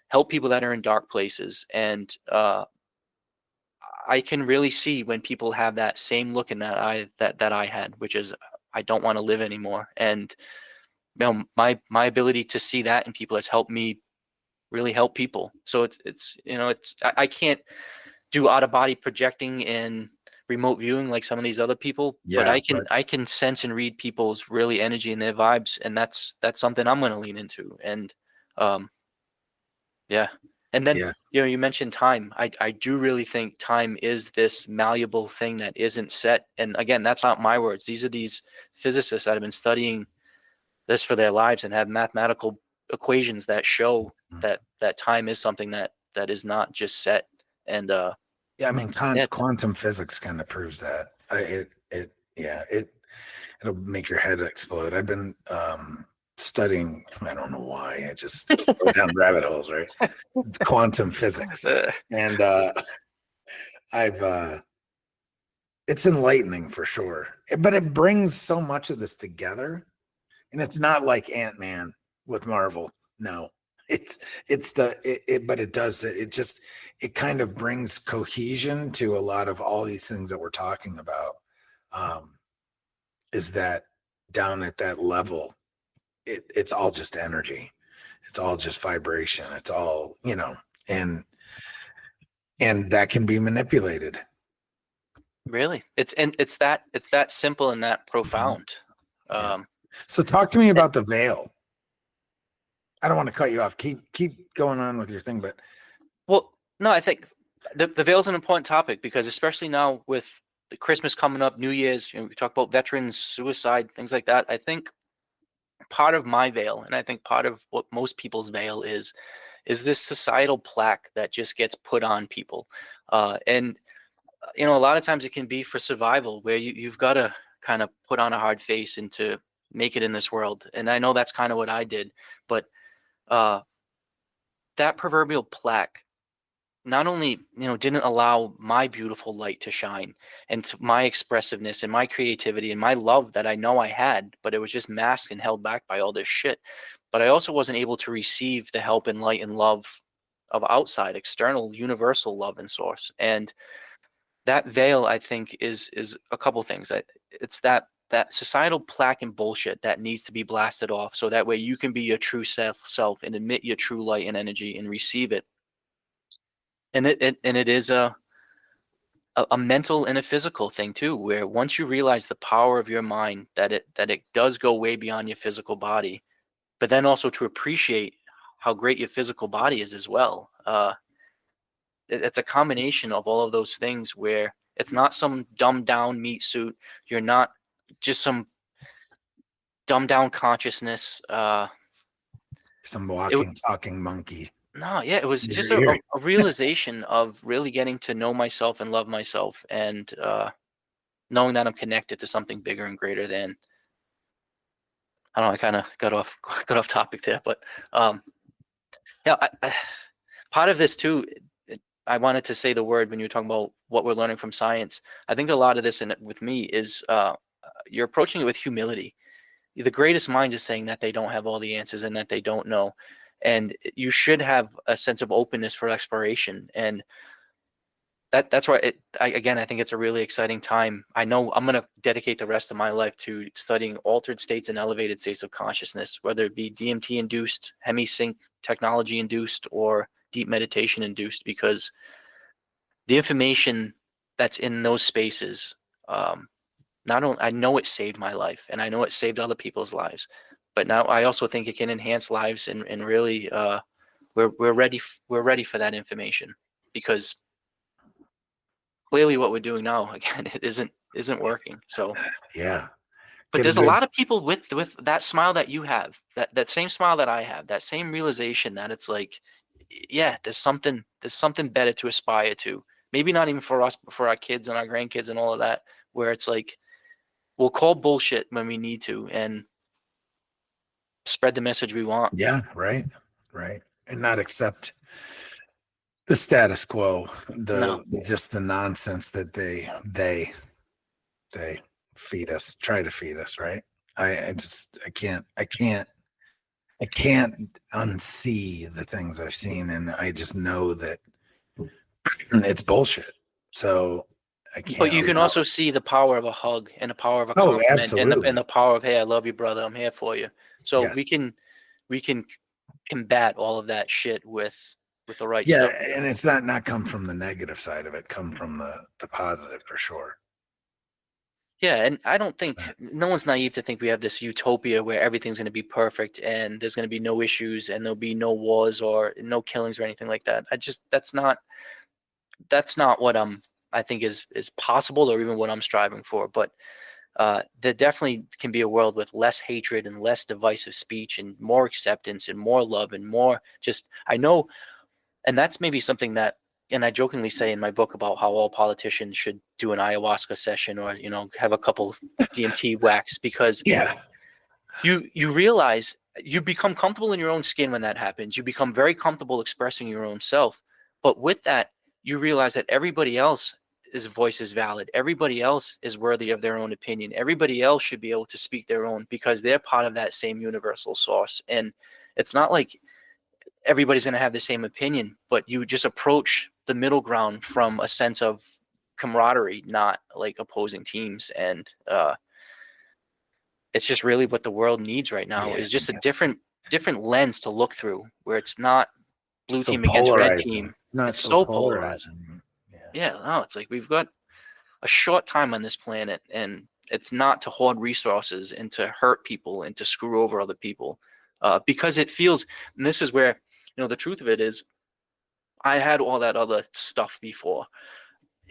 help people that are in dark places, and I can really see when people have that same look in that eye that I had, which is, I don't want to live anymore. And my ability to see that in people has helped me really help people. So I can't do out of body projecting and remote viewing like some of these other people, but Yeah, but I can sense and read people's really energy and their vibes, and that's something I'm going to lean into. And um yeah. And then, yeah, you mentioned time. I do really think time is this malleable thing that isn't set. And again, that's not my words. These are these physicists that have been studying this for their lives and have mathematical equations that show mm. that time is something that is not just set. And Yeah. I mean, yeah, quantum physics kind of proves that. Yeah, it'll make your head explode. I've been studying. I don't know why. I just go down rabbit holes, right? Quantum physics, and I've it's enlightening for sure. But it brings so much of this together, and it's not like Ant-Man with Marvel. No, but it does it kind of brings cohesion to a lot of all these things that we're talking about. Is that down at that level, it's all just energy, it's all just vibration, it's all, and that can be manipulated. really, it's that simple and that Mhm. profound. Yeah. Um, So talk to me about the veil. I don't want to cut you off. Keep going on with your thing, but Well, no, I think the veil is an important topic, because especially now with the Christmas coming up, New Year's, we talk about veterans, suicide, things like that. I think part of my veil, and I think part of what most people's veil is this societal plaque that just gets put on people. And a lot of times it can be for survival, where you've got to kind of put on a hard face and to make it in this world. And I know that's kind of what I did, but uh, that proverbial plaque not only didn't allow my beautiful light to shine, and my expressiveness and my creativity and my love that I know I had, but it was just masked and held back by all this shit. But I also wasn't able to receive the help and light and love of outside, external, universal love and source. And that veil, I think, is a couple things. It's that societal plaque and bullshit that needs to be blasted off, so that way you can be your true self and admit your true light and energy and receive it. And it is a mental and a physical thing too, where once you realize the power of your mind, that it does go way beyond your physical body, but then also to appreciate how great your physical body is as well. It's a combination of all of those things, where it's not some dumbed down meat suit. You're not just some dumbed down consciousness. some It walking, talking monkey. No, yeah, it was just You're hearing. a realization of really getting to know myself and love myself, and knowing that I'm connected to something bigger and greater than. I don't know. I kind of got off got off topic there, but um, yeah, part of this too. I wanted to say the word when you were talking about what we're learning from science. I think a lot of this with me is you're approaching it with humility. The greatest minds is saying that they don't have all the answers and that they don't know. And you should have a sense of openness for exploration. And that's why again, I think it's a really exciting time. I know I'm going to dedicate the rest of my life to studying altered states and elevated states of consciousness, whether it be DMT induced, hemisync technology induced, or deep meditation induced, because the information that's in those spaces, not only I know it saved my life, and I know it saved other people's lives, but now I also think it can enhance lives, and really, we're ready for that information, because clearly what we're doing now, again, it isn't working. So, Yeah. but Get a there's a good, lot of people with that smile that you have, that same smile that I have, that same realization that it's like, yeah, there's something better to aspire to. Maybe not even for us, but for our kids and our grandkids and all of that, where it's like, we'll call bullshit when we need to and spread the message we want. yeah, right. And not accept the status quo, No. just the nonsense that they feed us, try to feed us, right? I can't unsee the things I've seen, and I just know that it's bullshit. So I But can't you can allow also it. see the power of a hug and the power of a Oh, compliment, and absolutely. the power of, hey, I love you, brother, I'm here for you. So Yes. we can combat all of that shit with the right Yeah, stuff. and it's not come from the negative side of it, come from the positive for sure. Yeah, and I don't think no one's naive to think we have this utopia where everything's going to be perfect and there's going to be no issues and there'll be no wars or no killings or anything like that. That's not what I think is possible, or even what I'm striving for. But there definitely can be a world with less hatred and less divisive speech and more acceptance and more love and more just, I know, and that's maybe something that, and I jokingly say in my book about how all politicians should do an ayahuasca session, or have a couple DMT whacks, because Yeah. you realize you become comfortable in your own skin when that happens. You become very comfortable expressing your own self. But with that, you realize that everybody else's voice is valid. Everybody else is worthy of their own opinion. Everybody else should be able to speak their own, because they're part of that same universal source. And it's not like everybody's going to have the same opinion, but you just approach the middle ground from a sense of camaraderie, not like opposing teams. And it's just really what the world needs right now, Yeah. is just a different lens to look through, where it's not blue So team against red polarizing. team. It's not It's so so polarizing. polarizing. Yeah. Yeah, no, it's like we've got a short time on this planet, and it's not to hoard resources and to hurt people and to screw over other people, because it feels, and this is where, the truth of it is, I had all that other stuff before,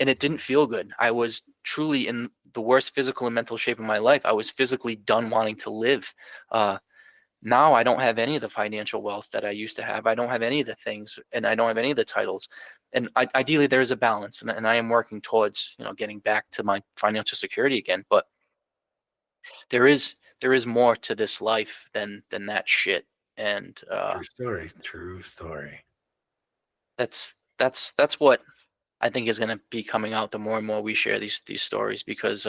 and it didn't feel good. I was truly in the worst physical and mental shape of my life. I was physically done wanting to live. Now I don't have any of the financial wealth that I used to have. I don't have any of the things, and I don't have any of the titles. And ideally, there is a balance, and I am working towards, getting back to my financial security again. But there is more to this life than that shit. And True story. True story. that's what I think is going to be coming out the more and more we share these stories, because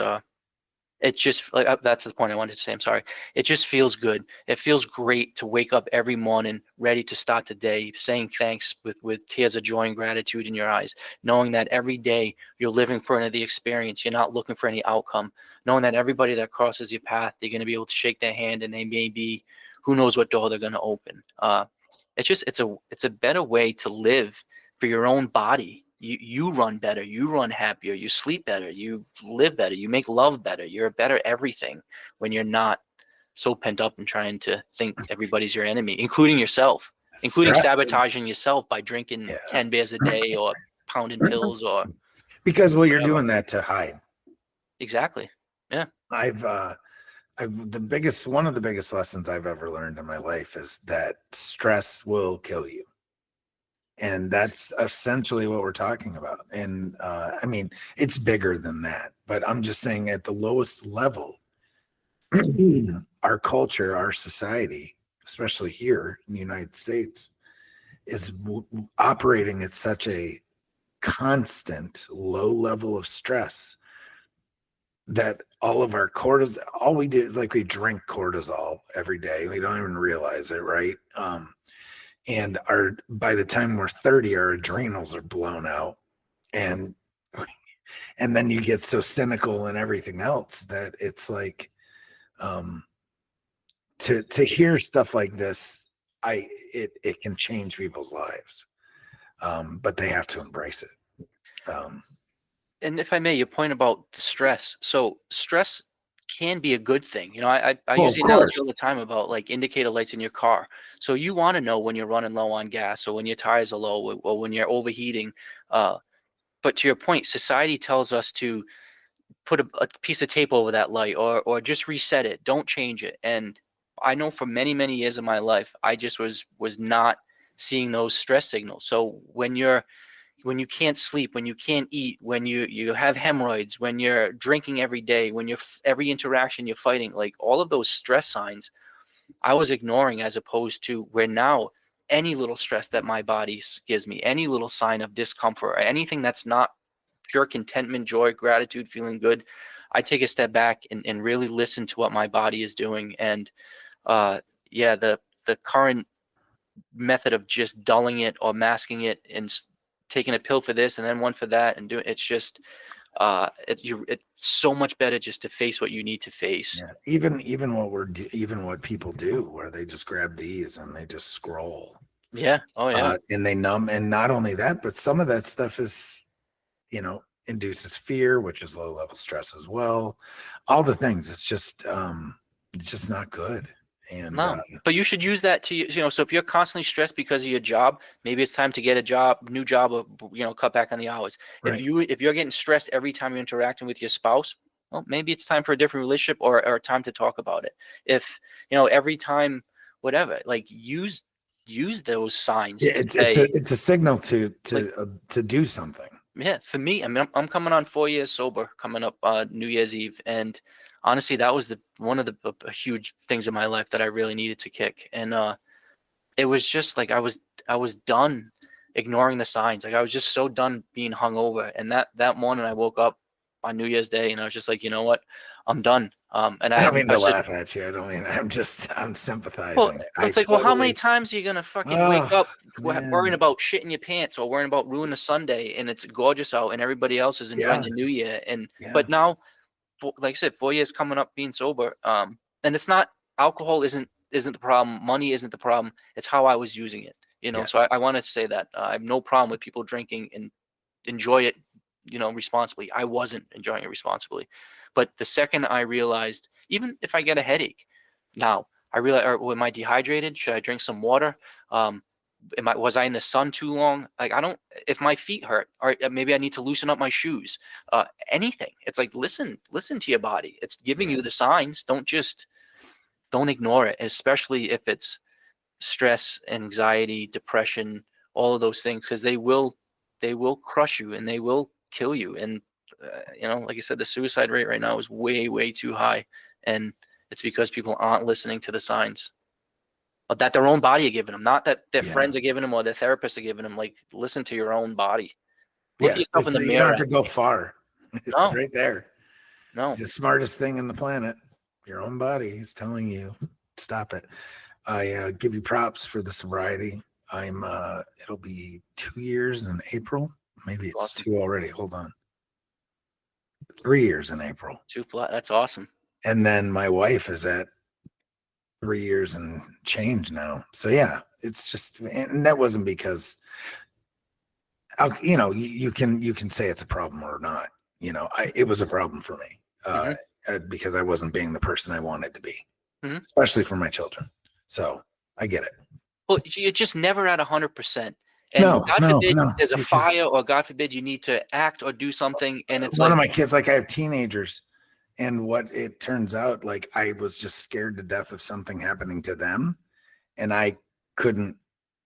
it's just like, that's the point I wanted to say. I'm sorry. It just feels good. It feels great to wake up every morning ready to start the day, saying thanks with tears of joy and gratitude in your eyes, knowing that every day you're living for the experience. You're not looking for any outcome, knowing that everybody that crosses your path, you're going to be able to shake their hand, and they may be, who knows what door they're going to open. It's a better way to live for your own body. You run better, you run happier, you sleep better, you live better, you make love better. You're a better everything when you're not so pent up and trying to think everybody's your enemy, including yourself, including Stress. sabotaging yourself by drinking Yeah. 10 beers a day or pounding pills or Because well, you're whatever. doing that to hide. Exactly. Yeah. I've one of the biggest lessons I've ever learned in my life is that stress will kill you. And that's essentially what we're talking about. And I mean, it's bigger than that, but I'm just saying at the lowest level, our culture, our society, especially here in the United States, is operating at such a constant low level of stress that all of our cortisol, all we do is like we drink cortisol every day. We don't even realize it, right? And by the time we're 30, our adrenals are blown out. And then you get so cynical and everything else that it's like, to hear stuff like this, it can change people's lives. But they have to embrace it. And if I may, your point about the stress. So stress can be a good thing. You know, I Well, use of the analogy course. all the time about like indicator lights in your car. So you want to know when you're running low on gas, or when your tires are low, or when you're overheating. But to your point, society tells us to put a piece of tape over that light, or just reset it. Don't change it. And I know for many, many years of my life, I just was not seeing those stress signals. So when you can't sleep, when you can't eat, when you have hemorrhoids, when you're drinking every day, when every interaction you're fighting, like all of those stress signs, I was ignoring, as opposed to where now any little stress that my body gives me, any little sign of discomfort, or anything that's not pure contentment, joy, gratitude, feeling good, I take a step back and really listen to what my body is doing. And yeah, the current method of just dulling it or masking it and taking a pill for this and then one for that and doing it's just it's so much better just to face what you need to face. Yeah, even what people do, where they just grab these and they just scroll. Yeah. Oh yeah. And they numb. And not only that, but some of that stuff is, induces fear, which is low level stress as well. All the things. It's just not good. And No, but you should use that so if you're constantly stressed because of your job, maybe it's time to get a new job, or cut back on the hours. right. If you're getting stressed every time you're interacting with your spouse, well, maybe it's time for a different relationship, or time to talk about it. If every time, whatever, like use those signs Yeah, to it's a signal to like, do something. yeah, for me, I mean, I'm coming on 4 years sober, coming up New Year's Eve, and honestly, that was one of the huge things in my life that I really needed to kick. And it was just like I was done ignoring the signs. Like I was just so done being hungover. And that morning, I woke up on New Year's Day, and I was just like, you know what, I'm done. And I don't mean to I said, laugh at you. I don't mean. I'm well, sympathizing. I it's like, well, how many totally. times are you gonna fucking wake Oh up worrying man. about shitting your pants, or worrying about ruining a Sunday, and it's gorgeous out, and everybody else is enjoying Yeah. the new year? And Yeah. but now, like I said, 4 years coming up being sober, and it's not, alcohol isn't the problem, money isn't the problem. It's how I was using it. So Yes. I wanted to say that I have no problem with people drinking and enjoy it, responsibly. I wasn't enjoying it responsibly, but the second I realized, even if I get a headache, now I realize, am I dehydrated? Should I drink some water? Um, was I in the sun too long? Like I don't. If my feet hurt, or maybe I need to loosen up my shoes. Anything. It's like listen to your body. It's giving Yeah. you the signs. Don't ignore it, especially if it's stress, anxiety, depression, all of those things, because they will crush you and they will kill you. And like I said, the suicide rate right now is way too high, and it's because people aren't listening to the signs that their own body are giving them, not that their Yeah. friends are giving them or their therapists are giving them. Like, listen to your own body. Look at Yeah. yourself in the You don't mirror have to every go day. far. It's No, right there. no. The smartest thing in the planet. Your own body is telling you, stop it. I give you props for the sobriety. It'll be 2 years in April. Maybe it's Awesome. 2 already. Hold on. 3 years in April. That's awesome. And then my wife is at 3 years and change now. So yeah, it's just, and that wasn't because, you can say it's a problem or not. It was a problem for me because I wasn't being the person I wanted to be, Mhm. especially for my children. So I get it. Well, you're just never at 100%. And No, God no, forbid no, there's a because fire, or God forbid you need to act or do something, and it's one like, of my kids, like I have teenagers, and what it turns out, like I was just scared to death of something happening to them, and I couldn't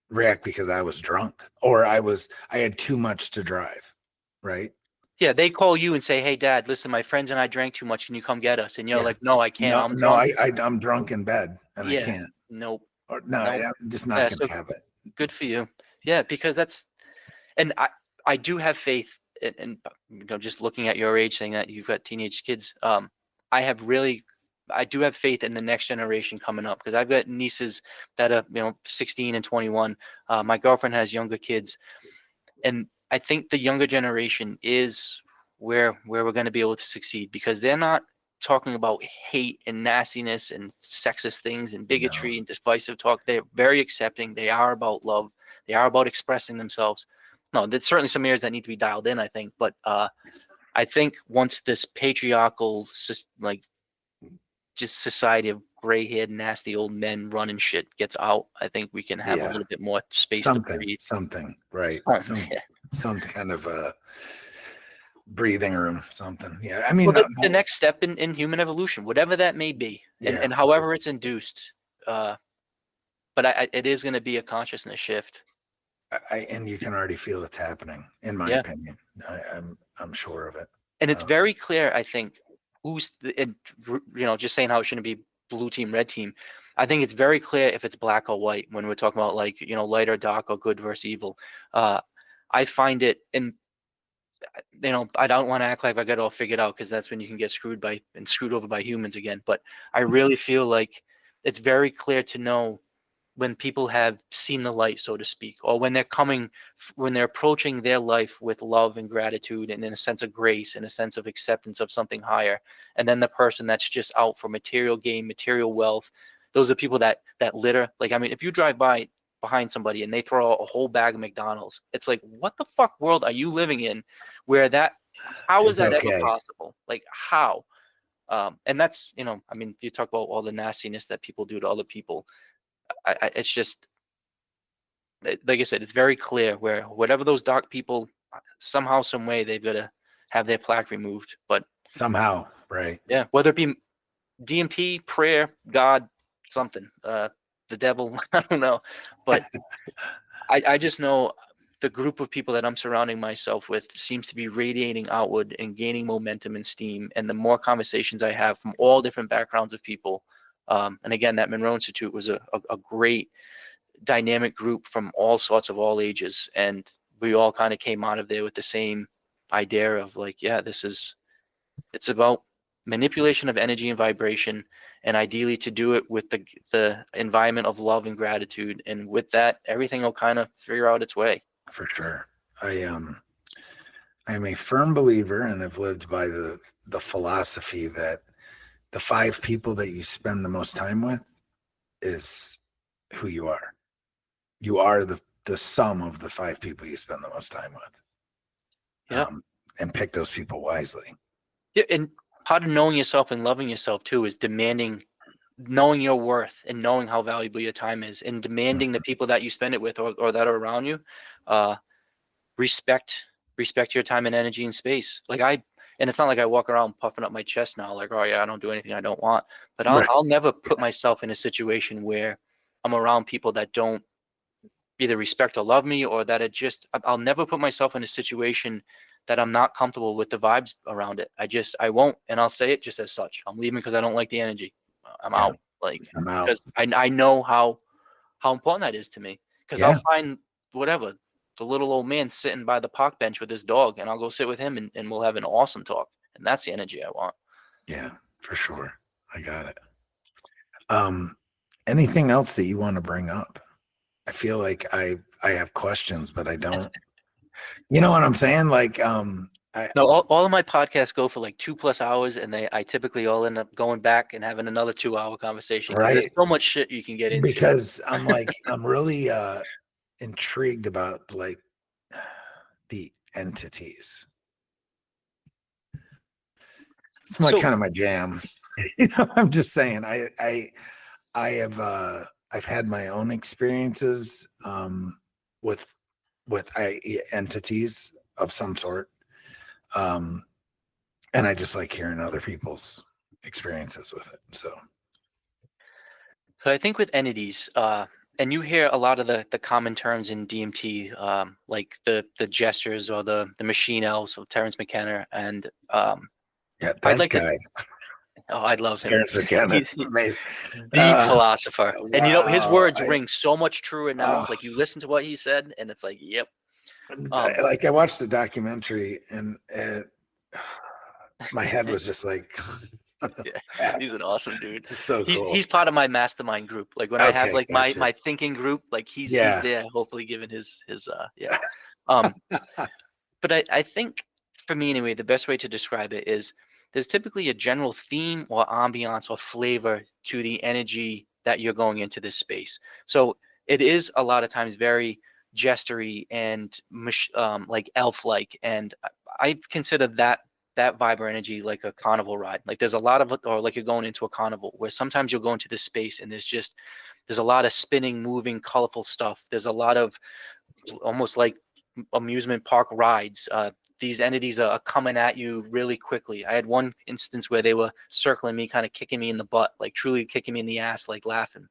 react because I was drunk, or I had too much to drive, right? yeah, they call you and say, "Hey, Dad, listen, my friends and I drank too much. Can you come get us?" And you're Yeah. like, "No, I can't. No, I'm no, drunk." I'm drunk in bed and I Yeah, can't. nope, Or no, nope. I'm just not Yeah, gonna so have it. good for you. Yeah, because and I do have faith in just looking at your age, saying that you've got teenage kids. I do have faith in the next generation coming up, because I've got nieces that are 16 and 21. My girlfriend has younger kids, and I think the younger generation is where we're going to be able to succeed, because they're not talking about hate and nastiness and sexist things and bigotry and divisive talk. They're very accepting. They are about love. They are about expressing themselves. No, there's certainly some areas that need to be dialed in, I think, but I think once this patriarchal, just society of gray-haired, nasty old men running shit gets out, I think we can have a little bit more space to breathe. Something, right? Some kind of a breathing room, something. Yeah, I mean, well, the next step in human evolution, whatever that may be, and however it's induced, but it is going to be a consciousness shift. And you can already feel it's happening, in my opinion. I'm sure of it. And it's very clear, I think, just saying how it shouldn't be blue team, red team. I think it's very clear if it's black or white when we're talking about light or dark or good versus evil. I find it, and I don't want to act like I got it all figured out, because that's when you can get screwed over by humans again. But I really feel like it's very clear to know when people have seen the light, so to speak, or when they're approaching their life with love and gratitude and in a sense of grace and a sense of acceptance of something higher. And then the person that's just out for material gain, material wealth, those are people that litter. Like, I mean, if you drive behind somebody and they throw a whole bag of McDonald's, it's like, what the fuck world are you living in where how is that ever possible? Like, how? And that's, I mean, you talk about all the nastiness that people do to other people. It's just, like I said, it's very clear where whatever those dark people, somehow, some way, they've got to have their plaque removed. But somehow, right? Yeah, whether it be DMT, prayer, God, something, the devil, I don't know. But I just know the group of people that I'm surrounding myself with seems to be radiating outward and gaining momentum and steam. And the more conversations I have from all different backgrounds of people, and again, that Monroe Institute was a great dynamic group from all sorts of all ages. And we all kind of came out of there with the same idea of like, yeah, it's about manipulation of energy and vibration, and ideally to do it with the environment of love and gratitude. And with that, everything will kind of figure out its way. For sure. I am a firm believer, and have lived by the philosophy that the 5 people that you spend the most time with is who you are. You are the sum of the 5 people you spend the most time with. Yeah. And pick those people wisely. Yeah, and part of knowing yourself and loving yourself too is knowing your worth and knowing how valuable your time is, and demanding the people that you spend it with or that are around you respect your time and energy and space. And it's not like I walk around puffing up my chest now, like, oh yeah, I don't do anything I don't want. But I'll never put myself in a situation where I'm around people that don't either respect or love me, or that I'll never put myself in a situation that I'm not comfortable with the vibes around it. I won't, and I'll say it just as such. I'm leaving because I don't like the energy. I'm out. I'm out. Because I know how important that is to me. Because I'll find whatever, the little old man sitting by the park bench with his dog, and I'll go sit with him, and we'll have an awesome talk. And that's the energy I want. Yeah, for sure. I got it. Anything else that you want to bring up? I feel like I have questions, but I don't. You know what I'm saying? Like, no, all of my podcasts go for like 2+ hours, and I typically all end up going back and having another 2-hour conversation. Right. There's so much shit you can get into. Because I'm like, I'm really intrigued about like the entities. It's kind of my jam. I'm just saying. I've had my own experiences with entities of some sort, and I just like hearing other people's experiences with it. So I think with entities, and you hear a lot of the common terms in DMT, like the gestures or the machine elves of Terrence McKenna, and that guy. I'd love him. Terrence McKenna, he's amazing. The philosopher. Wow, and his words ring so much truer now. Like, you listen to what he said, and it's like, yep. I watched the documentary, and my head was just like, Yeah, he's an awesome dude. So cool. He's part of my mastermind group. Like when I have Okay, like gotcha. my thinking group, like he's Yeah. there, hopefully giving his yeah. Um, but I think for me anyway, the best way to describe it is there's typically a general theme or ambiance or flavor to the energy that you're going into this space. So it is a lot of times very gestury and like elf-like, and I consider that vibe or energy like a carnival ride. Like there's a lot of, or like you're going into a carnival where sometimes you'll go into this space and there's a lot of spinning, moving, colorful stuff. There's a lot of almost like amusement park rides. These entities are coming at you really quickly. I had one instance where they were circling me, kind of kicking me in the butt, like truly kicking me in the ass, like laughing.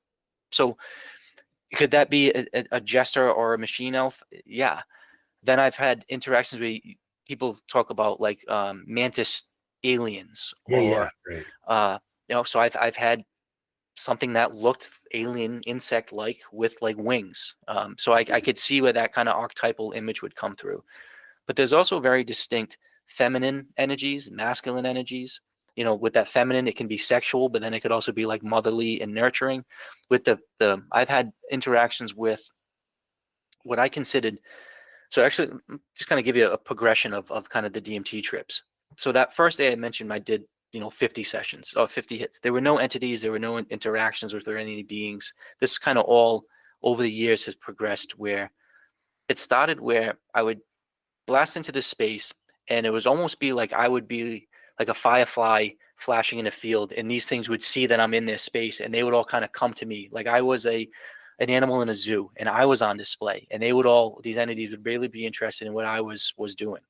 So could that be a jester or a machine elf? Yeah. Then I've had interactions where people talk about like mantis aliens, Yeah, or right. so I've had something that looked alien insect like with like wings. So I could see where that kind of archetypal image would come through. But there's also very distinct feminine energies, masculine energies. With that feminine, it can be sexual, but then it could also be like motherly and nurturing. With I've had interactions with what I considered. So actually, just kind of give you a progression of kind of the DMT trips. So that first day I mentioned, I did 50 sessions or 50 hits. There were no entities, there were no interactions with any beings. This kind of all over the years has progressed, where it started where I would blast into this space, and it would almost be like I would be like a firefly flashing in a field, and these things would see that I'm in this space, and they would all kind of come to me like I was an animal in a zoo, and I was on display, and these entities would really be interested in what I was doing.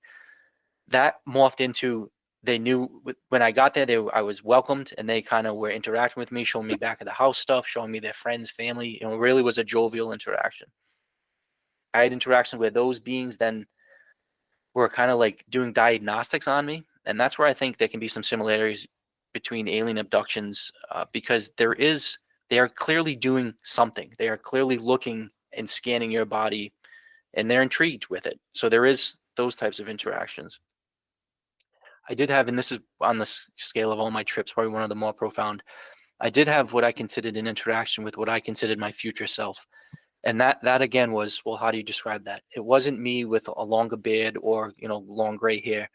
That morphed into, they knew when I got there, I was welcomed, and they kind of were interacting with me, showing me back of the house stuff, showing me their friends, family. It really was a jovial interaction. I had interactions where those beings then were kind of like doing diagnostics on me. And that's where I think there can be some similarities between alien abductions, because they are clearly doing something. They are clearly looking and scanning your body, and they're intrigued with it. So there is those types of interactions. I did have, and this is on the scale of all my trips, probably one of the more profound. I did have what I considered an interaction with what I considered my future self. And that again was, well, how do you describe that? It wasn't me with a longer beard or, long gray hair.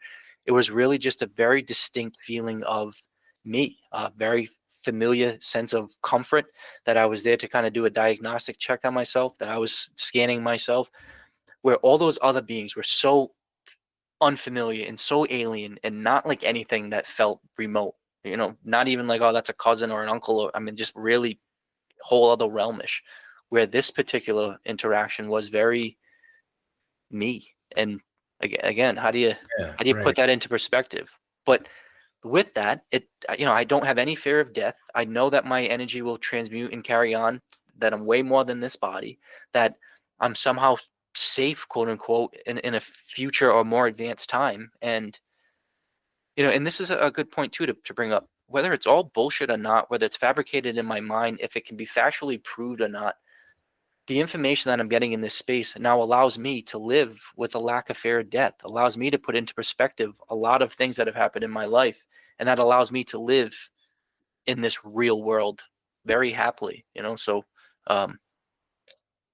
It was really just a very distinct feeling of me, a very familiar sense of comfort, that I was there to kind of do a diagnostic check on myself, that I was scanning myself, where all those other beings were so unfamiliar and so alien and not like anything that felt remote, not even like, oh, that's a cousin or an uncle, or I mean, just really whole other realmish, where this particular interaction was very me. And again, how do you Yeah, put right. that into perspective? But with that, I don't have any fear of death. I know that my energy will transmute and carry on, that I'm way more than this body, that I'm somehow safe, quote unquote, in a future or more advanced time. And and this is a good point too to bring up, whether it's all bullshit or not, whether it's fabricated in my mind, if it can be factually proved or not, the information that I'm getting in this space now allows me to live with a lack of fear of death, allows me to put into perspective a lot of things that have happened in my life. And that allows me to live in this real world very happily, So um,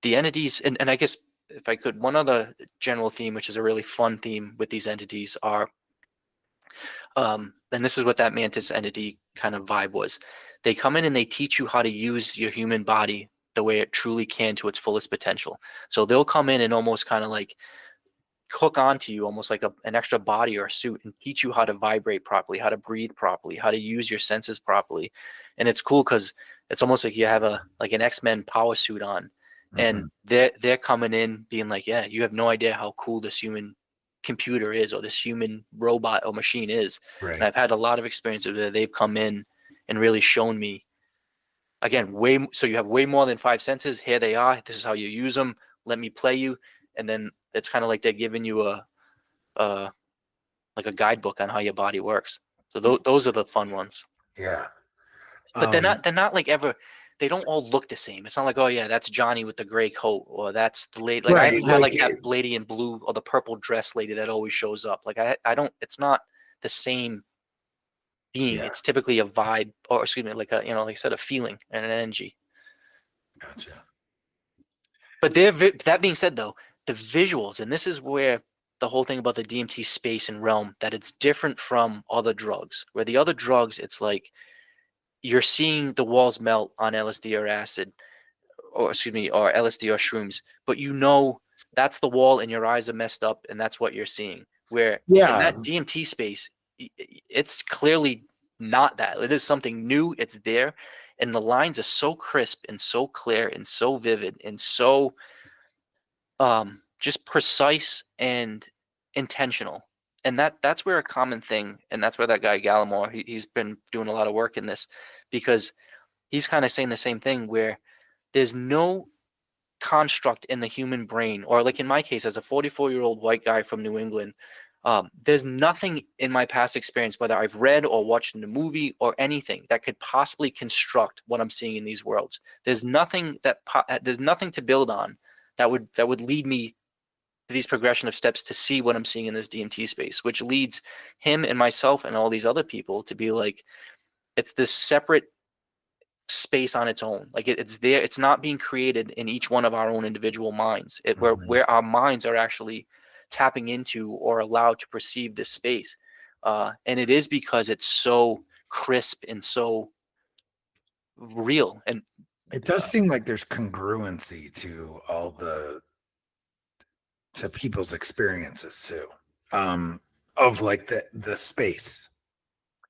the entities, and I guess if I could, one other general theme, which is a really fun theme with these entities, are, and this is what that mantis entity kind of vibe was. They come in and they teach you how to use your human body the way it truly can to its fullest potential. So they'll come in and almost kind of like hook onto you, almost like an extra body or a suit, and teach you how to vibrate properly, how to breathe properly, how to use your senses properly. And it's cool because it's almost like you have an X-Men power suit on, and Mhm. they're coming in being like, yeah, you have no idea how cool this human computer is, or this human robot or machine is. And Right. I've had a lot of experiences where they've come in and really shown me, again, so you have way more than five senses. Here they are. This is how you use them. Let me play you. And then it's kind of like they're giving you a like a guidebook on how your body works. So those are the fun ones. Yeah. But they're Um, not like ever. They don't all look the same. It's not like, oh yeah, that's Johnny with the gray coat, or that's the lady. Like I right. haven't had Like, like that lady in blue or the purple dress lady that always shows up. Like I don't. It's not the same being. Yeah. It's typically a vibe, or excuse me, like a, you know, like I said, a feeling and an energy. Gotcha. But that being said, though, the visuals, and this is where the whole thing about the DMT space and realm, that it's different from other drugs. Where the other drugs, it's like you're seeing the walls melt on LSD or acid, or excuse me, or LSD or shrooms, but you know that's the wall and your eyes are messed up and that's what you're seeing. Where in Yeah. that DMT space, it's clearly not that. It is something new, it's there, and the lines are so crisp and so clear and so vivid and so just precise and intentional. And that's where a common thing, and that's where that guy Gallimore, he's been doing a lot of work in this, because he's kind of saying the same thing, where there's no construct in the human brain, or like in my case, as a 44-year-old white guy from New England, there's nothing in my past experience, whether I've read or watched in a movie or anything, that could possibly construct what I'm seeing in these worlds. There's nothing there's nothing to build on that would lead me to these progression of steps to see what I'm seeing in this DMT space, which leads him and myself and all these other people to be like, it's this separate space on its own. Like it's there, it's not being created in each one of our own individual minds. Mhm. Where our minds are actually tapping into or allowed to perceive this space. And it is because it's so crisp and so real. And It does seem like there's congruency to all to people's experiences too. Of like the space.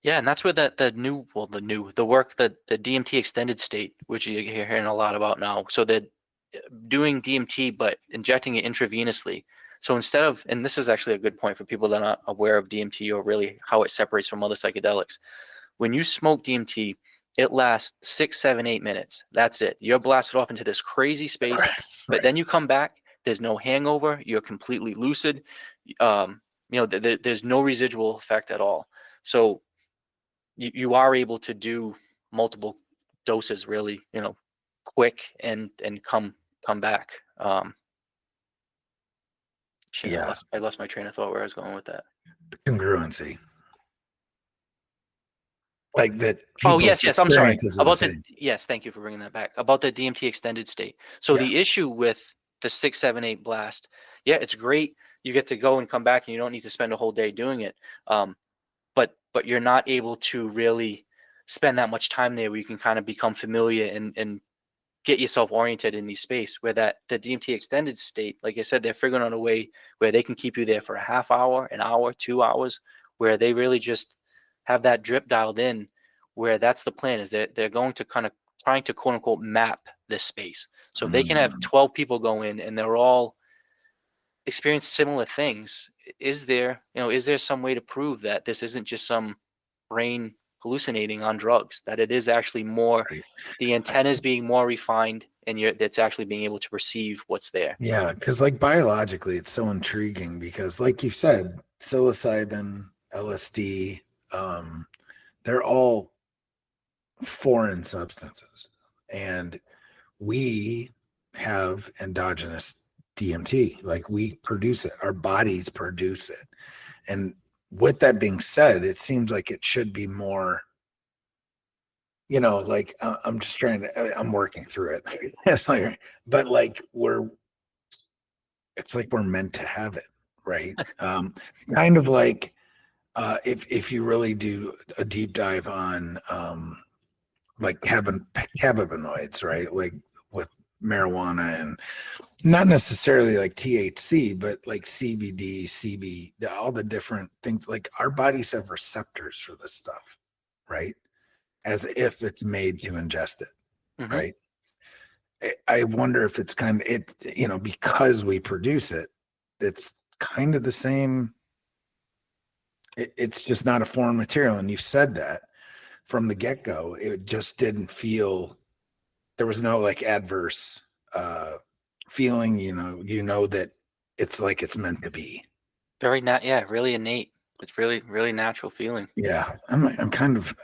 yeah, and that's where the work that the DMT extended state, which you're hearing a lot about now. So they're doing DMT but injecting it intravenously. So instead of, and this is actually a good point for people that are not aware of DMT or really how it separates from other psychedelics. When you smoke DMT, it lasts 6, 7, 8 minutes. That's it. You're blasted off into this crazy space, but Right. then you come back. There's no hangover. You're completely lucid. There's no residual effect at all. So you are able to do multiple doses really, quick and come back. Shit, Yeah. I lost my train of thought where I was going with that. Congruency. Like that Oh, people's yes, I'm sorry. experiences are the same. Yes, thank you for bringing that back. About the DMT extended state. So Yeah. the issue with the 6, 7, 8 blast, yeah, it's great. You get to go and come back and you don't need to spend a whole day doing it. But you're not able to really spend that much time there where you can kind of become familiar and get yourself oriented in these space, where that the DMT extended state, like I said, they're figuring out a way where they can keep you there for a half hour, an hour, 2 hours, where they really just have that drip dialed in, where that's the plan, is they're going to kind of trying to quote unquote map this space. So they can have Mm. 12 people go in and they're all experience similar things. Is there some way to prove that this isn't just some brain hallucinating on drugs, that it is actually more, Right. the antennas being more refined, and that's actually being able to perceive what's there. Yeah, because like biologically, it's so intriguing because, like you said, psilocybin, LSD, they're all foreign substances, and we have endogenous DMT. Like we produce it, our bodies produce it. And with that being said, it seems like it should be more, like I'm just I'm working through it. Yes, but like it's like we're meant to have it, right? Kind of like if you really do a deep dive on like cannabinoids, right? Like with marijuana and not necessarily like THC, but like CBD, CB, all the different things. Like our bodies have receptors for this stuff, right? As if it's made to ingest it, Hmm. right? I wonder if it's kind of because we produce it, it's kind of the same. It's just not a foreign material. And you said that from the get-go, it just didn't feel, there was no like adverse feeling, that it's like it's meant to be. Yeah, really innate. It's really, really natural feeling. Yeah, I'm kind of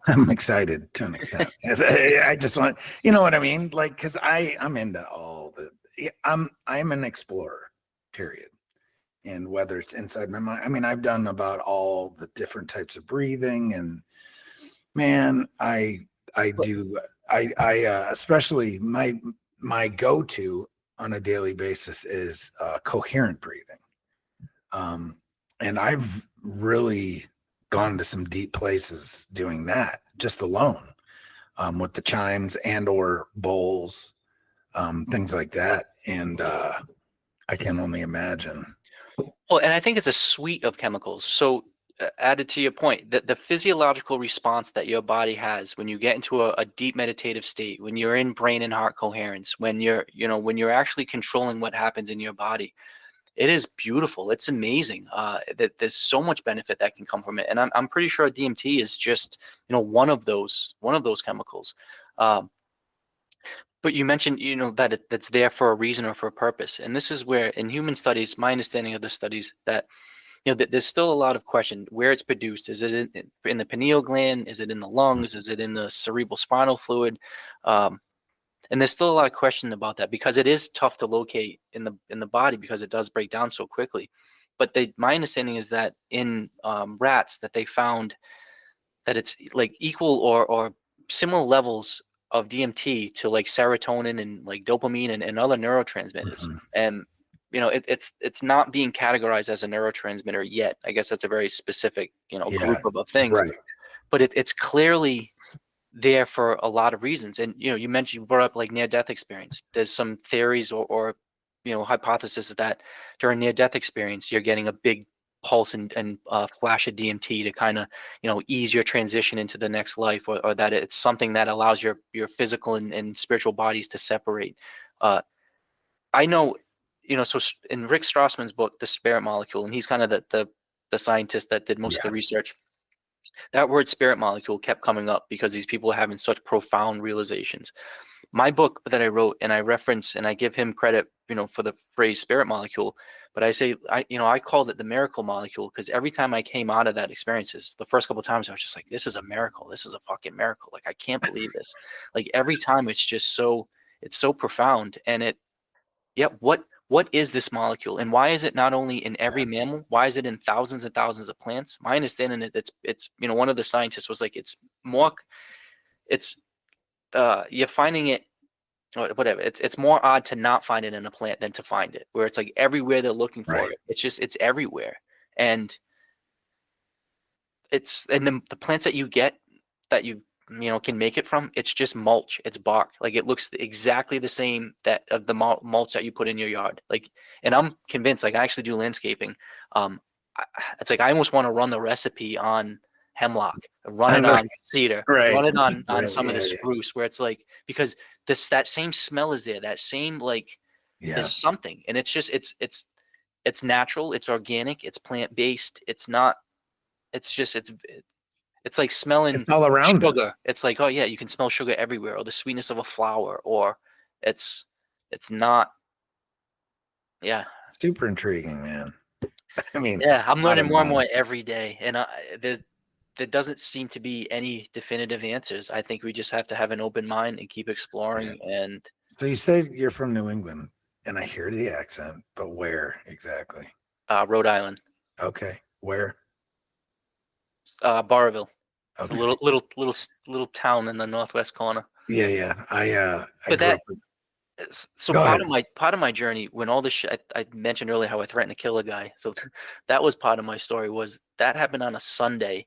I'm excited to an extent. I just want, you know what I mean? Like, because I'm into all the, I'm an explorer, period. And whether it's inside my mind, I mean, I've done about all the different types of breathing and Man, I do. Especially my go-to on a daily basis is coherent breathing. And I've really gone to some deep places doing that just alone, with the chimes and or bowls, things like that. And I can only imagine. Well, and I think it's a suite of chemicals. So, added to your point, that the physiological response that your body has when you get into a deep meditative state, when you're in brain and heart coherence, when you're actually controlling what happens in your body, it is beautiful. It's amazing. That there's so much benefit that can come from it, and I'm pretty sure DMT is just one of those chemicals. Um, but you mentioned that that's there for a reason or for a purpose, and this is where in human studies, my understanding of the studies that there's still a lot of question where it's produced. Is it in the pineal gland? Is it in the lungs? Is it in the cerebral spinal fluid? And there's still a lot of question about that because it is tough to locate in the body because it does break down so quickly. But my understanding is that in rats that they found that it's like equal or similar levels of DMT to like serotonin and like dopamine and other neurotransmitters. Mhm. And it's not being categorized as a neurotransmitter yet. I guess that's a very specific Yeah, group of things. right. But it's clearly there for a lot of reasons. And you brought up like near-death experience. There's some theories or hypothesis that during near-death experience you're getting a big pulse and flash of DMT to kind of ease your transition into the next life, or that it's something that allows your physical and spiritual bodies to separate. I know, so in Rick Strassman's book, The Spirit Molecule, and he's kind of the scientist that did most of Yeah. the research, that word spirit molecule kept coming up because these people are having such profound realizations. My book that I wrote, and I reference and I give him credit, for the phrase spirit molecule, but I say, I called it the miracle molecule because every time I came out of that experiences, the first couple of times I was just like, this is a miracle. This is a fucking miracle. Like, I can't believe this. Like every time it's just it's so profound. And yeah, what is this molecule, and why is it not only in every mammal? Why is it in thousands and thousands of plants? My understanding is it's one of the scientists was like it's you're finding it, or whatever. It's more odd to not find it in a plant than to find it, where it's like everywhere they're looking for Right. it. It's everywhere, and the plants that you get that you can make it from, it's just mulch, it's bark. Like it looks exactly the same that of the mulch that you put in your yard. Like, and I'm convinced, like I actually do landscaping. um it's like I almost want to run the recipe on hemlock, run it on cedar, Right. run it on Right. some of the Yeah. spruce, where it's like, because that same smell is there, that same like Yeah. there's something, and it's just it's natural, it's organic, it's plant based, it's not, it's just it's like smelling It's all around sugar. us. It's like, oh yeah, you can smell sugar everywhere, or the sweetness of a flower, or it's it's not. Yeah, Super intriguing, man. I mean, yeah. I'm learning bottom more and line. more every day, and there doesn't seem to be any definitive answers. I think we just have to have an open mind and keep Yeah. exploring. And So you say you're from New England, and I hear the accent, but where exactly? Rhode Island, Okay, where? Barville. It's a Okay. little town in the northwest corner. Yeah, yeah. I But grew that up with. so Go ahead. part of my journey, when all this shit, I mentioned earlier how I threatened to kill a guy. So that was part of my story. Was that happened on a Sunday,